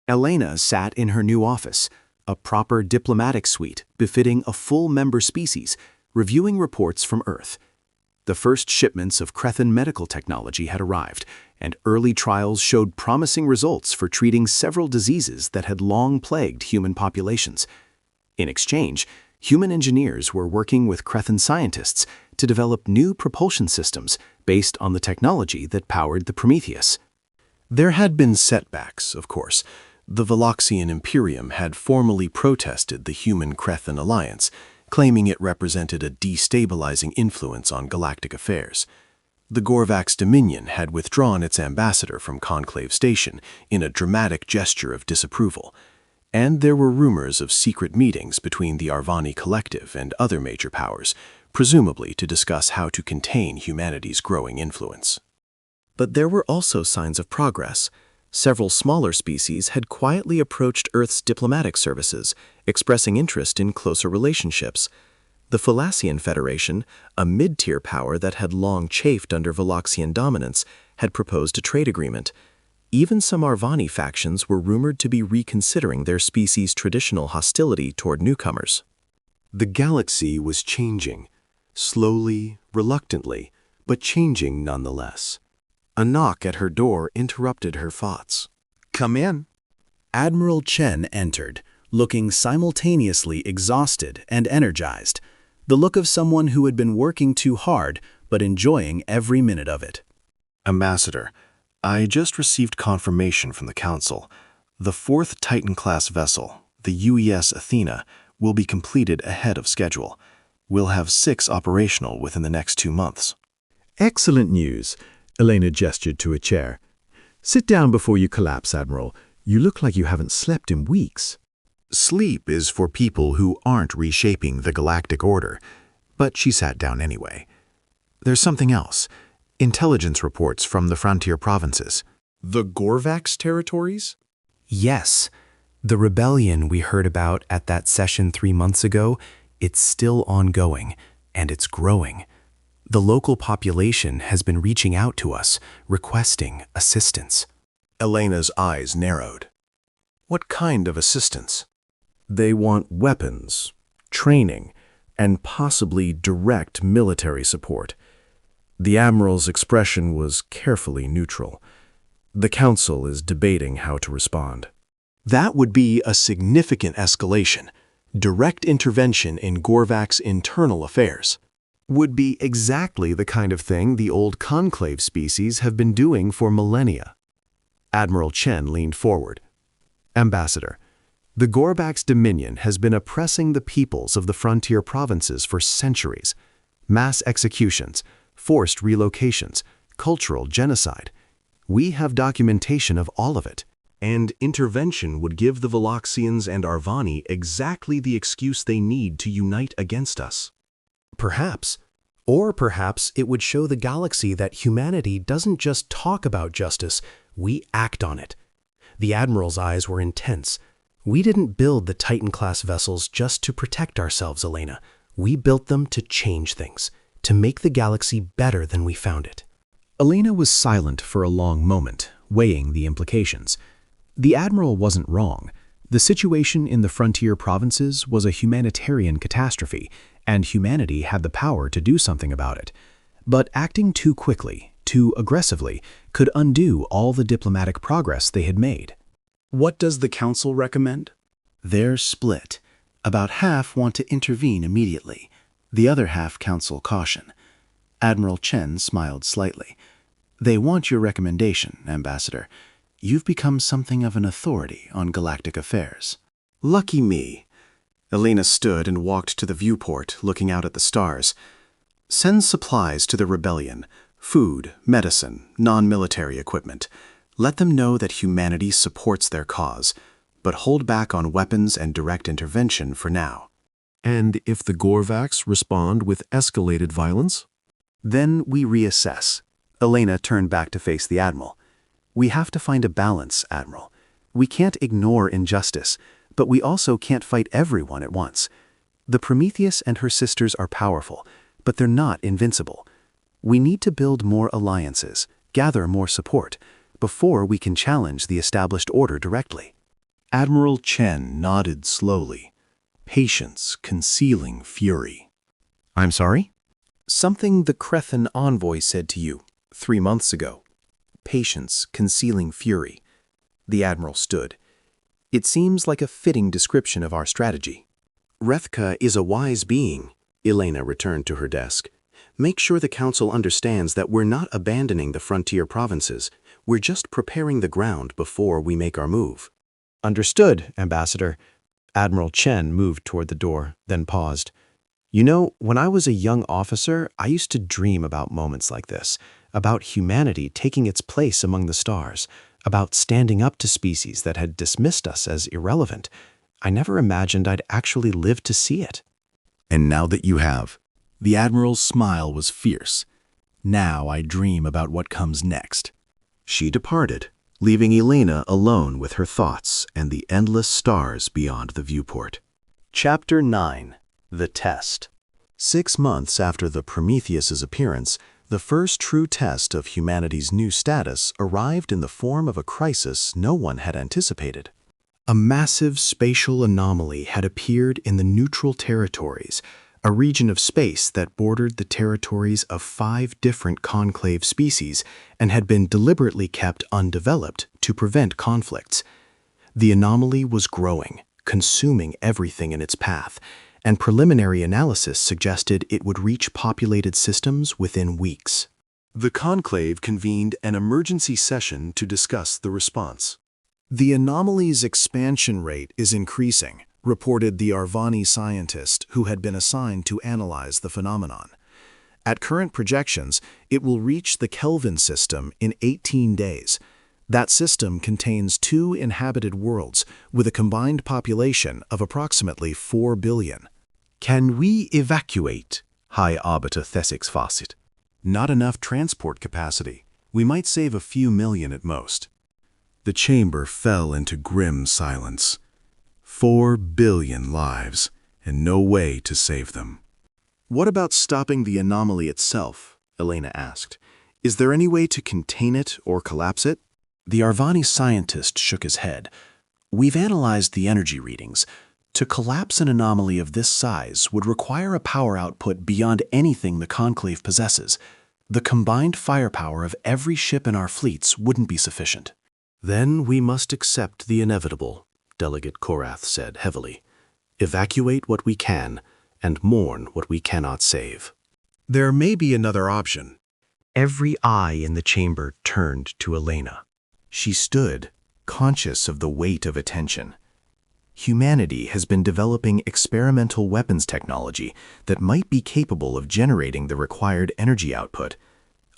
Elena sat in her new office, a proper diplomatic suite befitting a full member species, reviewing reports from Earth. The first shipments of Crethan medical technology had arrived, and early trials showed promising results for treating several diseases that had long plagued human populations. In exchange, human engineers were working with Crethan scientists to develop new propulsion systems based on the technology that powered the Prometheus. There had been setbacks, of course. The Veloxian Imperium had formally protested the human-Crethan alliance, claiming it represented a destabilizing influence on galactic affairs. The Gorvax Dominion had withdrawn its ambassador from Conclave Station in a dramatic gesture of disapproval, and there were rumors of secret meetings between the Arvani Collective and other major powers, presumably to discuss how to contain humanity's growing influence. But there were also signs of progress. Several smaller species had quietly approached Earth's diplomatic services, expressing interest in closer relationships. The Philacian Federation, a mid-tier power that had long chafed under Veloxian dominance, had proposed a trade agreement. Even some Arvani factions were rumored to be reconsidering their species' traditional hostility toward newcomers. The galaxy was changing. slowly, reluctantly, but changing nonetheless. A knock at her door interrupted her thoughts. "Come in." Admiral Chen entered, looking simultaneously exhausted and energized, the look of someone who had been working too hard but enjoying every minute of it. Ambassador, I just received confirmation from the Council. The 4th Titan-class vessel, the UES Athena, will be completed ahead of schedule. We'll have 6 operational within the next 2 months. Excellent news. Elena gestured to a chair. Sit down before you collapse, Admiral. You look like you haven't slept in weeks. Sleep is for people who aren't reshaping the galactic order, but she sat down anyway. There's something else. Intelligence reports from the frontier provinces. The Gorvax territories? Yes, the rebellion we heard about at that session 3 months ago, it's still ongoing, and it's growing. The local population has been reaching out to us, requesting assistance. Elena's eyes narrowed. What kind of assistance? They want weapons, training, and possibly direct military support. The Admiral's expression was carefully neutral. The Council is debating how to respond. That would be a significant escalation. Direct intervention in Gorvac's internal affairs. Would be exactly the kind of thing the old conclave species have been doing for millennia. Admiral Chen leaned forward. Ambassador, the Gorbax Dominion has been oppressing the peoples of the frontier provinces for centuries. Mass executions, forced relocations, cultural genocide. We have documentation of all of it. And intervention would give the Veloxians and Arvani exactly the excuse they need to unite against us. Perhaps. Or perhaps it would show the galaxy that humanity doesn't just talk about justice, we act on it. The Admiral's eyes were intense. We didn't build the Titan-class vessels just to protect ourselves, Elena. We built them to change things, to make the galaxy better than we found it. Elena was silent for a long moment, weighing the implications. The Admiral wasn't wrong. The situation in the frontier provinces was a humanitarian catastrophe, and humanity had the power to do something about it. But acting too quickly, too aggressively, could undo all the diplomatic progress they had made. What does the Council recommend? They're split. About half want to intervene immediately. The other half counsel caution. Admiral Chen smiled slightly. They want your recommendation, Ambassador. You've become something of an authority on galactic affairs. Lucky me. Elena stood and walked to the viewport, looking out at the stars. Send supplies to the rebellion. Food, medicine, non-military equipment. Let them know that humanity supports their cause, but hold back on weapons and direct intervention for now. And if the Gorvax respond with escalated violence? Then we reassess. Elena turned back to face the Admiral. We have to find a balance, Admiral. We can't ignore injustice, but we also can't fight everyone at once. The Prometheus and her sisters are powerful, but they're not invincible. We need to build more alliances, gather more support, before we can challenge the established order directly. Admiral Chen nodded slowly, patience concealing fury. I'm sorry? Something the Crethan envoy said to you 3 months ago. Patience concealing fury. The Admiral stood. It seems like a fitting description of our strategy. Rethka is a wise being. Elena returned to her desk. Make sure the Council understands that we're not abandoning the frontier provinces. We're just preparing the ground before we make our move. Understood, Ambassador. Admiral Chen moved toward the door, then paused. You know, when I was a young officer, I used to dream about moments like this, about humanity taking its place among the stars, about standing up to species that had dismissed us as irrelevant. I never imagined I'd actually live to see it. And now that you have, the Admiral's smile was fierce. Now I dream about what comes next. She departed, leaving Elena alone with her thoughts and the endless stars beyond the viewport. Chapter 9. The Test. 6 months after the Prometheus's appearance, the first true test of humanity's new status arrived in the form of a crisis no one had anticipated. A massive spatial anomaly had appeared in the neutral territories, a region of space that bordered the territories of 5 different conclave species and had been deliberately kept undeveloped to prevent conflicts. The anomaly was growing, consuming everything in its path, and preliminary analysis suggested it would reach populated systems within weeks. The conclave convened an emergency session to discuss the response. The anomaly's expansion rate is increasing, reported the Arvani scientist who had been assigned to analyze the phenomenon. At current projections, it will reach the Kelvin system in 18 days. That system contains 2 inhabited worlds with a combined population of approximately 4 billion. Can we evacuate? High Arbiter Thesix Facet. Not enough transport capacity. We might save a few million at most. The chamber fell into grim silence. 4 billion lives, and no way to save them. What about stopping the anomaly itself? Elena asked. Is there any way to contain it or collapse it? The Arvani scientist shook his head. We've analyzed the energy readings. To collapse an anomaly of this size would require a power output beyond anything the Conclave possesses. The combined firepower of every ship in our fleets wouldn't be sufficient. Then we must accept the inevitable, Delegate Korath said heavily. Evacuate what we can and mourn what we cannot save. There may be another option. Every eye in the chamber turned to Elena. She stood, conscious of the weight of attention. Humanity has been developing experimental weapons technology that might be capable of generating the required energy output.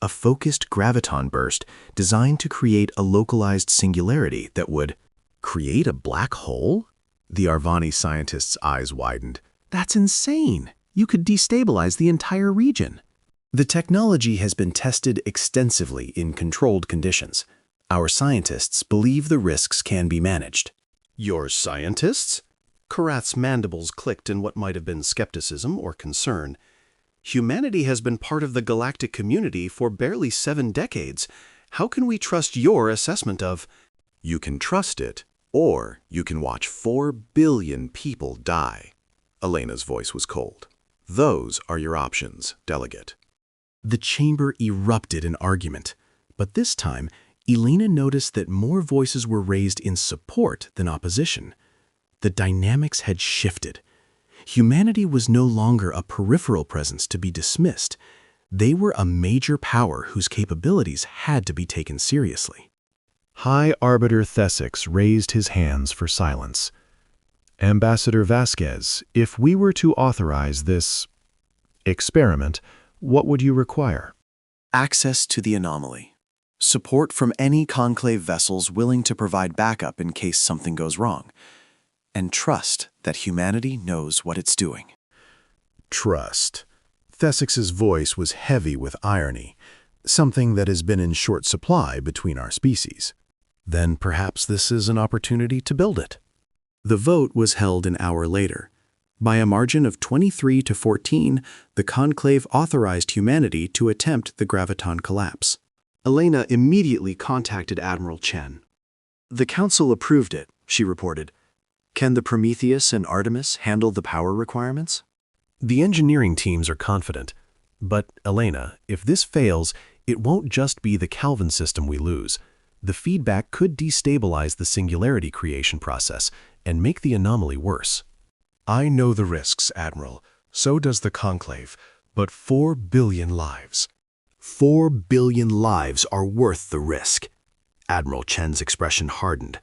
A focused graviton burst designed to create a localized singularity that would create a black hole? The Arvani scientist's eyes widened. That's insane. You could destabilize the entire region. The technology has been tested extensively in controlled conditions. Our scientists believe the risks can be managed. Your scientists? Korath's mandibles clicked in what might have been skepticism or concern. Humanity has been part of the galactic community for barely 7 decades. How can we trust your assessment of... You can trust it, or you can watch 4 billion people die. Elena's voice was cold. Those are your options, Delegate. The chamber erupted in argument, but this time, Elena noticed that more voices were raised in support than opposition. The dynamics had shifted. Humanity was no longer a peripheral presence to be dismissed. They were a major power whose capabilities had to be taken seriously. High Arbiter Thesix raised his hands for silence. Ambassador Vasquez, if we were to authorize this experiment, what would you require? Access to the anomaly. Support from any conclave vessels willing to provide backup in case something goes wrong. And trust that humanity knows what it's doing. Trust. Thesix's voice was heavy with irony, something that has been in short supply between our species. Then perhaps this is an opportunity to build it. The vote was held an hour later. By a margin of 23 to 14, the conclave authorized humanity to attempt the graviton collapse. Elena immediately contacted Admiral Chen. The Council approved it, she reported. Can the Prometheus and Artemis handle the power requirements? The engineering teams are confident. But, Elena, if this fails, it won't just be the Kelvin system we lose. The feedback could destabilize the singularity creation process and make the anomaly worse. I know the risks, Admiral. So does the Conclave. But 4 billion lives. 4 billion lives are worth the risk. Admiral Chen's expression hardened.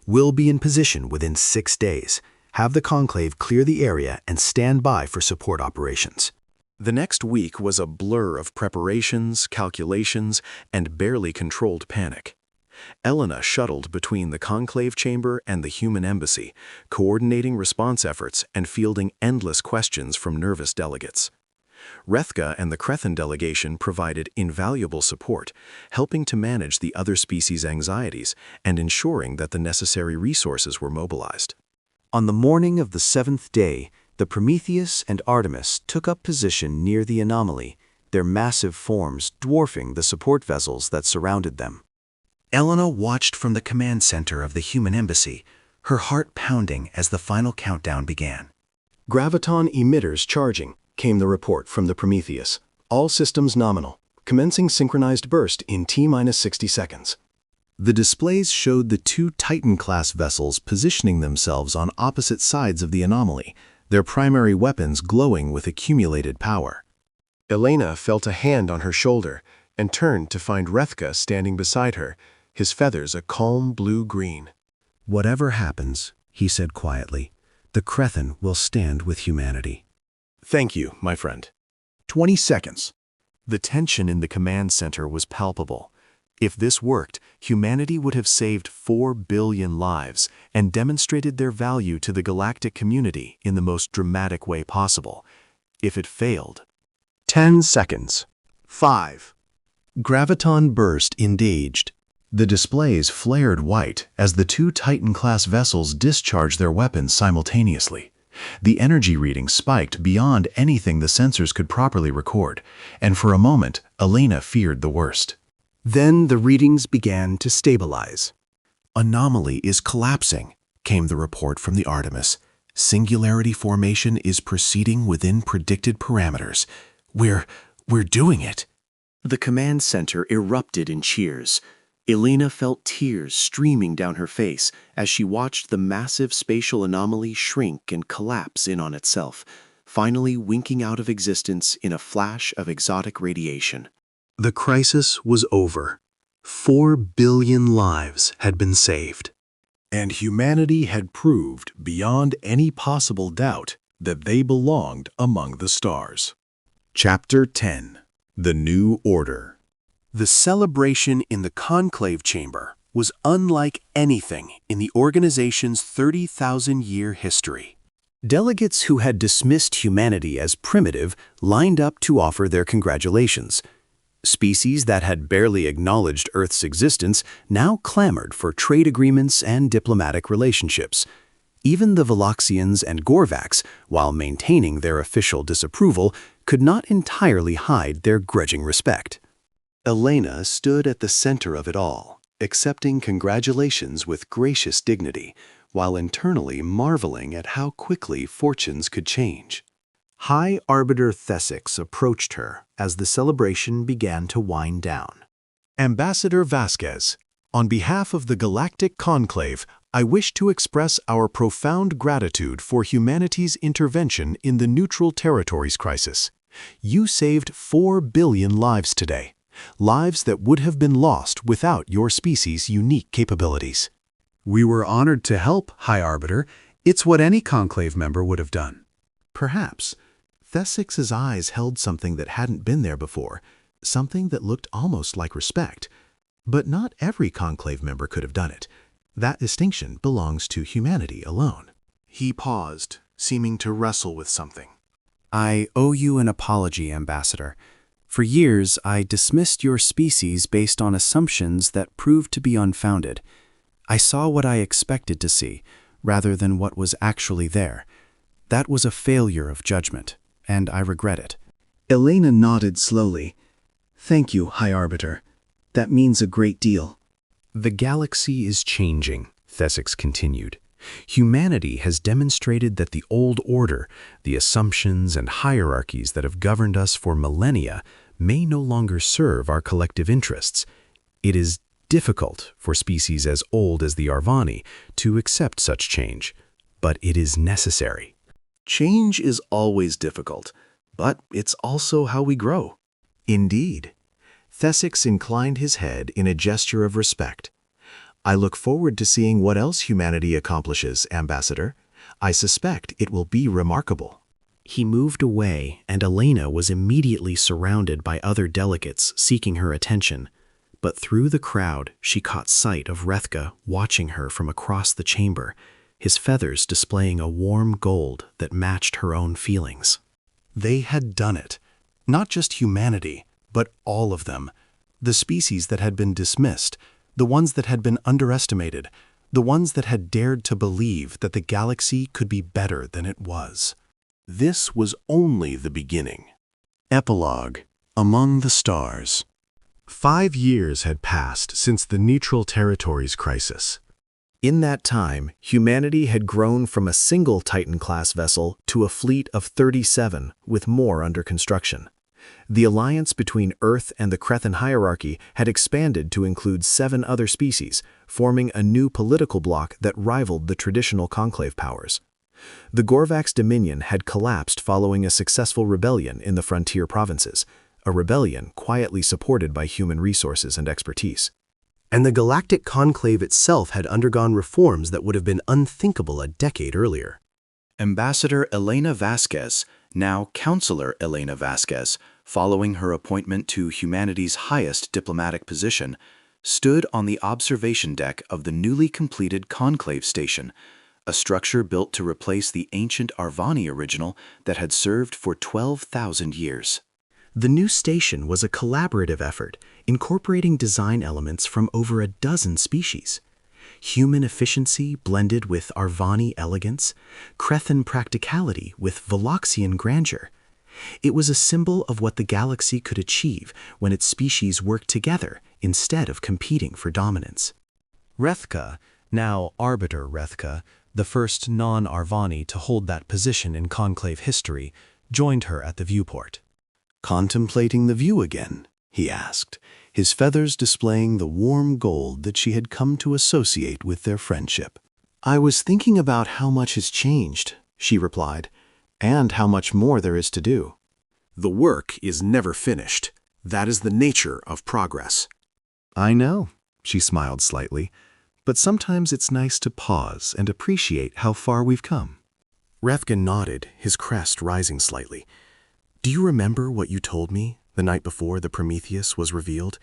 We'll be in position within 6 days. Have the Conclave clear the area and stand by for support operations. The next week was a blur of preparations, calculations, and barely controlled panic. Elena shuttled between the conclave chamber and the human embassy, coordinating response efforts and fielding endless questions from nervous delegates. Rethka and the Crethan delegation provided invaluable support, helping to manage the other species' anxieties and ensuring that the necessary resources were mobilized. On the morning of the 7th day, the Prometheus and Artemis took up position near the anomaly, their massive forms dwarfing the support vessels that surrounded them. Elena watched from the command center of the human embassy, her heart pounding as the final countdown began. Graviton emitters charging, came the report from the Prometheus. All systems nominal. Commencing synchronized burst in T-minus 60 seconds. The displays showed the two Titan-class vessels positioning themselves on opposite sides of the anomaly, their primary weapons glowing with accumulated power. Elena felt a hand on her shoulder and turned to find Rethka standing beside her, his feathers a calm blue-green. "Whatever happens," he said quietly, "the Crethan will stand with humanity." "Thank you, my friend." 20 seconds. The tension in the command center was palpable. If this worked, humanity would have saved 4 billion lives and demonstrated their value to the galactic community in the most dramatic way possible. If it failed... 10 seconds. 5. Graviton burst engaged. The displays flared white as the two Titan-class vessels discharged their weapons simultaneously. The energy reading spiked beyond anything the sensors could properly record, and for a moment, Elena feared the worst. Then the readings began to stabilize. "Anomaly is collapsing," came the report from the Artemis. "Singularity formation is proceeding within predicted parameters. We're doing it." The command center erupted in cheers. Elena felt tears streaming down her face as she watched the massive spatial anomaly shrink and collapse in on itself, finally winking out of existence in a flash of exotic radiation. The crisis was over. 4 billion lives had been saved. And humanity had proved beyond any possible doubt that they belonged among the stars. Chapter 10. The New Order. The celebration in the conclave chamber was unlike anything in the organization's 30,000-year history. Delegates who had dismissed humanity as primitive lined up to offer their congratulations. Species that had barely acknowledged Earth's existence now clamored for trade agreements and diplomatic relationships. Even the Veloxians and Gorvax, while maintaining their official disapproval, could not entirely hide their grudging respect. Elena stood at the center of it all, accepting congratulations with gracious dignity, while internally marveling at how quickly fortunes could change. High Arbiter Thesix approached her as the celebration began to wind down. Ambassador Vasquez, on behalf of the Galactic Conclave, I wish to express our profound gratitude for humanity's intervention in the Neutral Territories crisis. You saved 4 billion lives today. Lives that would have been lost without your species' unique capabilities. We were honored to help, High Arbiter. It's what any Conclave member would have done. Perhaps. Thesix's eyes held something that hadn't been there before, something that looked almost like respect. But not every Conclave member could have done it. That distinction belongs to humanity alone. He paused, seeming to wrestle with something. "I owe you an apology, Ambassador. For years, I dismissed your species based on assumptions that proved to be unfounded. I saw what I expected to see, rather than what was actually there. That was a failure of judgment, and I regret it." Elena nodded slowly. "Thank you, High Arbiter. That means a great deal." The galaxy is changing, Thesix continued. Humanity has demonstrated that the old order, the assumptions and hierarchies that have governed us for millennia, may no longer serve our collective interests. It is difficult for species as old as the Arvani to accept such change, but it is necessary. Change is always difficult, but it's also how we grow. Indeed. Thesix inclined his head in a gesture of respect. I look forward to seeing what else humanity accomplishes, Ambassador. I suspect it will be remarkable. He moved away, and Elena was immediately surrounded by other delegates seeking her attention. But through the crowd, she caught sight of Rethka watching her from across the chamber, his feathers displaying a warm gold that matched her own feelings. They had done it. Not just humanity, but all of them. The species that had been dismissed, the ones that had been underestimated, the ones that had dared to believe that the galaxy could be better than it was. This was only the beginning. Epilogue. Among the Stars. 5 years had passed since the Neutral Territories crisis. In that time, humanity had grown from a single Titan-class vessel to a fleet of 37, with more under construction. The alliance between Earth and the Crethan hierarchy had expanded to include 7 other species, forming a new political bloc that rivaled the traditional conclave powers. The Gorvax dominion had collapsed following a successful rebellion in the frontier provinces, a rebellion quietly supported by human resources and expertise. And the Galactic Conclave itself had undergone reforms that would have been unthinkable a decade earlier. Ambassador Elena Vasquez, now Counselor Elena Vasquez, following her appointment to humanity's highest diplomatic position, stood on the observation deck of the newly completed Conclave Station, a structure built to replace the ancient Arvani original that had served for 12,000 years. The new station was a collaborative effort, incorporating design elements from over a dozen species. Human efficiency blended with Arvani elegance, Crethan practicality with Veloxian grandeur. It was a symbol of what the galaxy could achieve when its species worked together instead of competing for dominance. Rethka, now Arbiter Rethka, the first non-Arvani to hold that position in Conclave history, joined her at the viewport. Contemplating the view again, he asked, his feathers displaying the warm gold that she had come to associate with their friendship. "I was thinking about how much has changed," she replied, "and how much more there is to do." The work is never finished. That is the nature of progress. I know, she smiled slightly, but sometimes it's nice to pause and appreciate how far we've come. Rethka nodded, his crest rising slightly. "Do you remember what you told me the night before the Prometheus was revealed?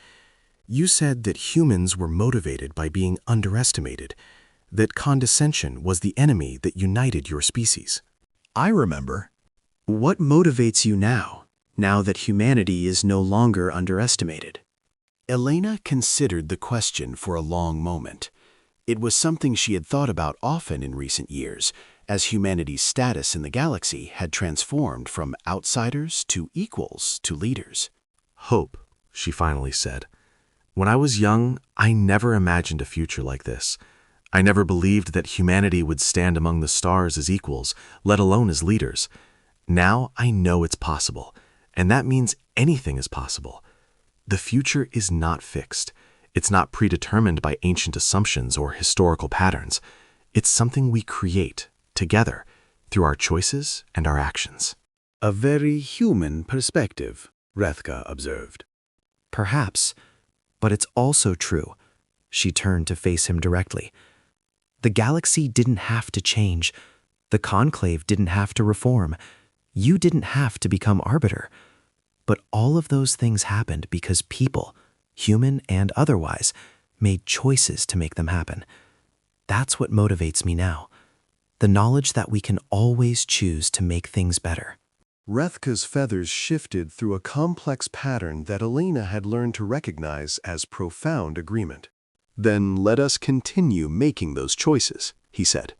You said that humans were motivated by being underestimated, that condescension was the enemy that united your species." "I remember. What motivates you now that humanity is no longer underestimated?" Elena considered the question for a long moment. It was something she had thought about often in recent years, as humanity's status in the galaxy had transformed from outsiders to equals to leaders. "Hope," she finally said. "When I was young, I never imagined a future like this. I never believed that humanity would stand among the stars as equals, let alone as leaders. Now I know it's possible, and that means anything is possible. The future is not fixed. It's not predetermined by ancient assumptions or historical patterns. It's something we create, together, through our choices and our actions." A very human perspective, Rethka observed. Perhaps, but it's also true. She turned to face him directly. The galaxy didn't have to change. The Conclave didn't have to reform. You didn't have to become Arbiter. But all of those things happened because people, human and otherwise, made choices to make them happen. That's what motivates me now. The knowledge that we can always choose to make things better. Rethka's feathers shifted through a complex pattern that Elena had learned to recognize as profound agreement. "Then let us continue making those choices," he said.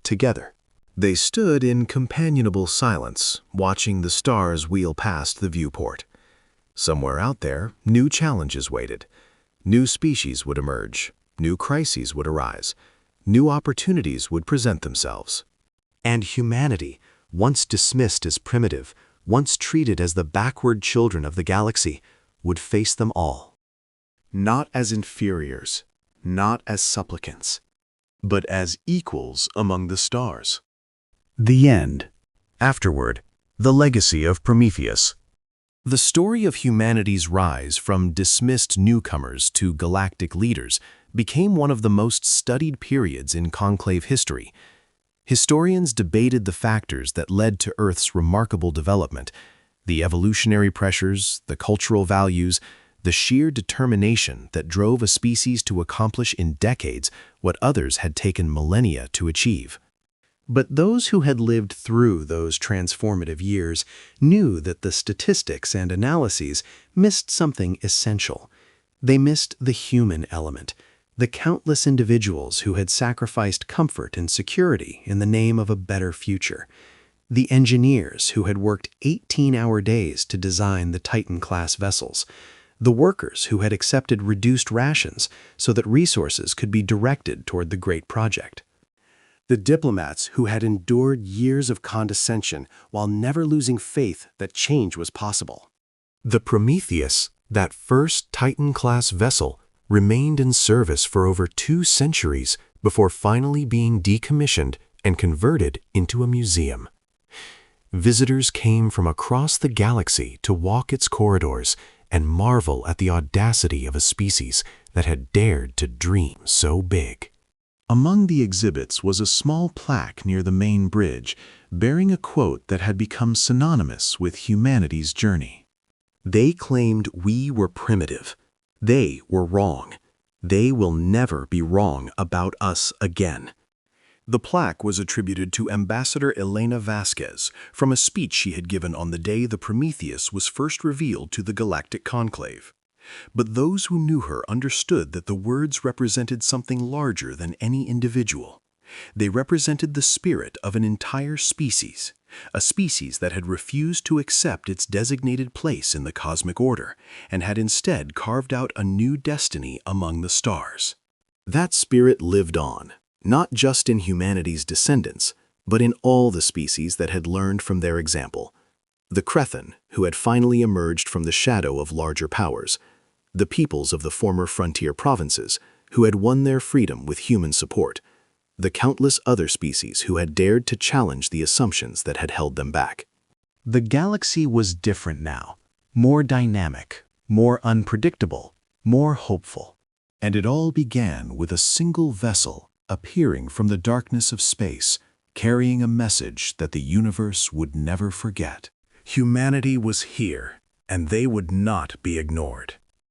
"Together." They stood in companionable silence, watching the stars wheel past the viewport. Somewhere out there, new challenges waited. New species would emerge. New crises would arise. New opportunities would present themselves. And humanity, once dismissed as primitive, once treated as the backward children of the galaxy, would face them all. Not as inferiors, not as supplicants, but as equals among the stars. The end. Afterward, the legacy of Prometheus. The story of humanity's rise from dismissed newcomers to galactic leaders became one of the most studied periods in Conclave history. Historians debated the factors that led to Earth's remarkable development, the evolutionary pressures, the cultural values, the sheer determination that drove a species to accomplish in decades what others had taken millennia to achieve. But those who had lived through those transformative years knew that the statistics and analyses missed something essential. They missed the human element, the countless individuals who had sacrificed comfort and security in the name of a better future, the engineers who had worked 18-hour days to design the Titan-class vessels, the workers who had accepted reduced rations so that resources could be directed toward the great project, the diplomats who had endured years of condescension while never losing faith that change was possible. The Prometheus, that first Titan-class vessel, remained in service for over 2 centuries before finally being decommissioned and converted into a museum. Visitors came from across the galaxy to walk its corridors and marvel at the audacity of a species that had dared to dream so big. Among the exhibits was a small plaque near the main bridge bearing a quote that had become synonymous with humanity's journey. They claimed we were primitive. They were wrong. They will never be wrong about us again. The plaque was attributed to Ambassador Elena Vasquez from a speech she had given on the day the Prometheus was first revealed to the Galactic Conclave. But those who knew her understood that the words represented something larger than any individual. They represented the spirit of an entire species, a species that had refused to accept its designated place in the cosmic order and had instead carved out a new destiny among the stars. That spirit lived on, not just in humanity's descendants, but in all the species that had learned from their example. The Crethan, who had finally emerged from the shadow of larger powers, the peoples of the former frontier provinces, who had won their freedom with human support, the countless other species who had dared to challenge the assumptions that had held them back. The galaxy was different now, more dynamic, more unpredictable, more hopeful. And it all began with a single vessel appearing from the darkness of space, carrying a message that the universe would never forget. Humanity was here, and they would not be ignored.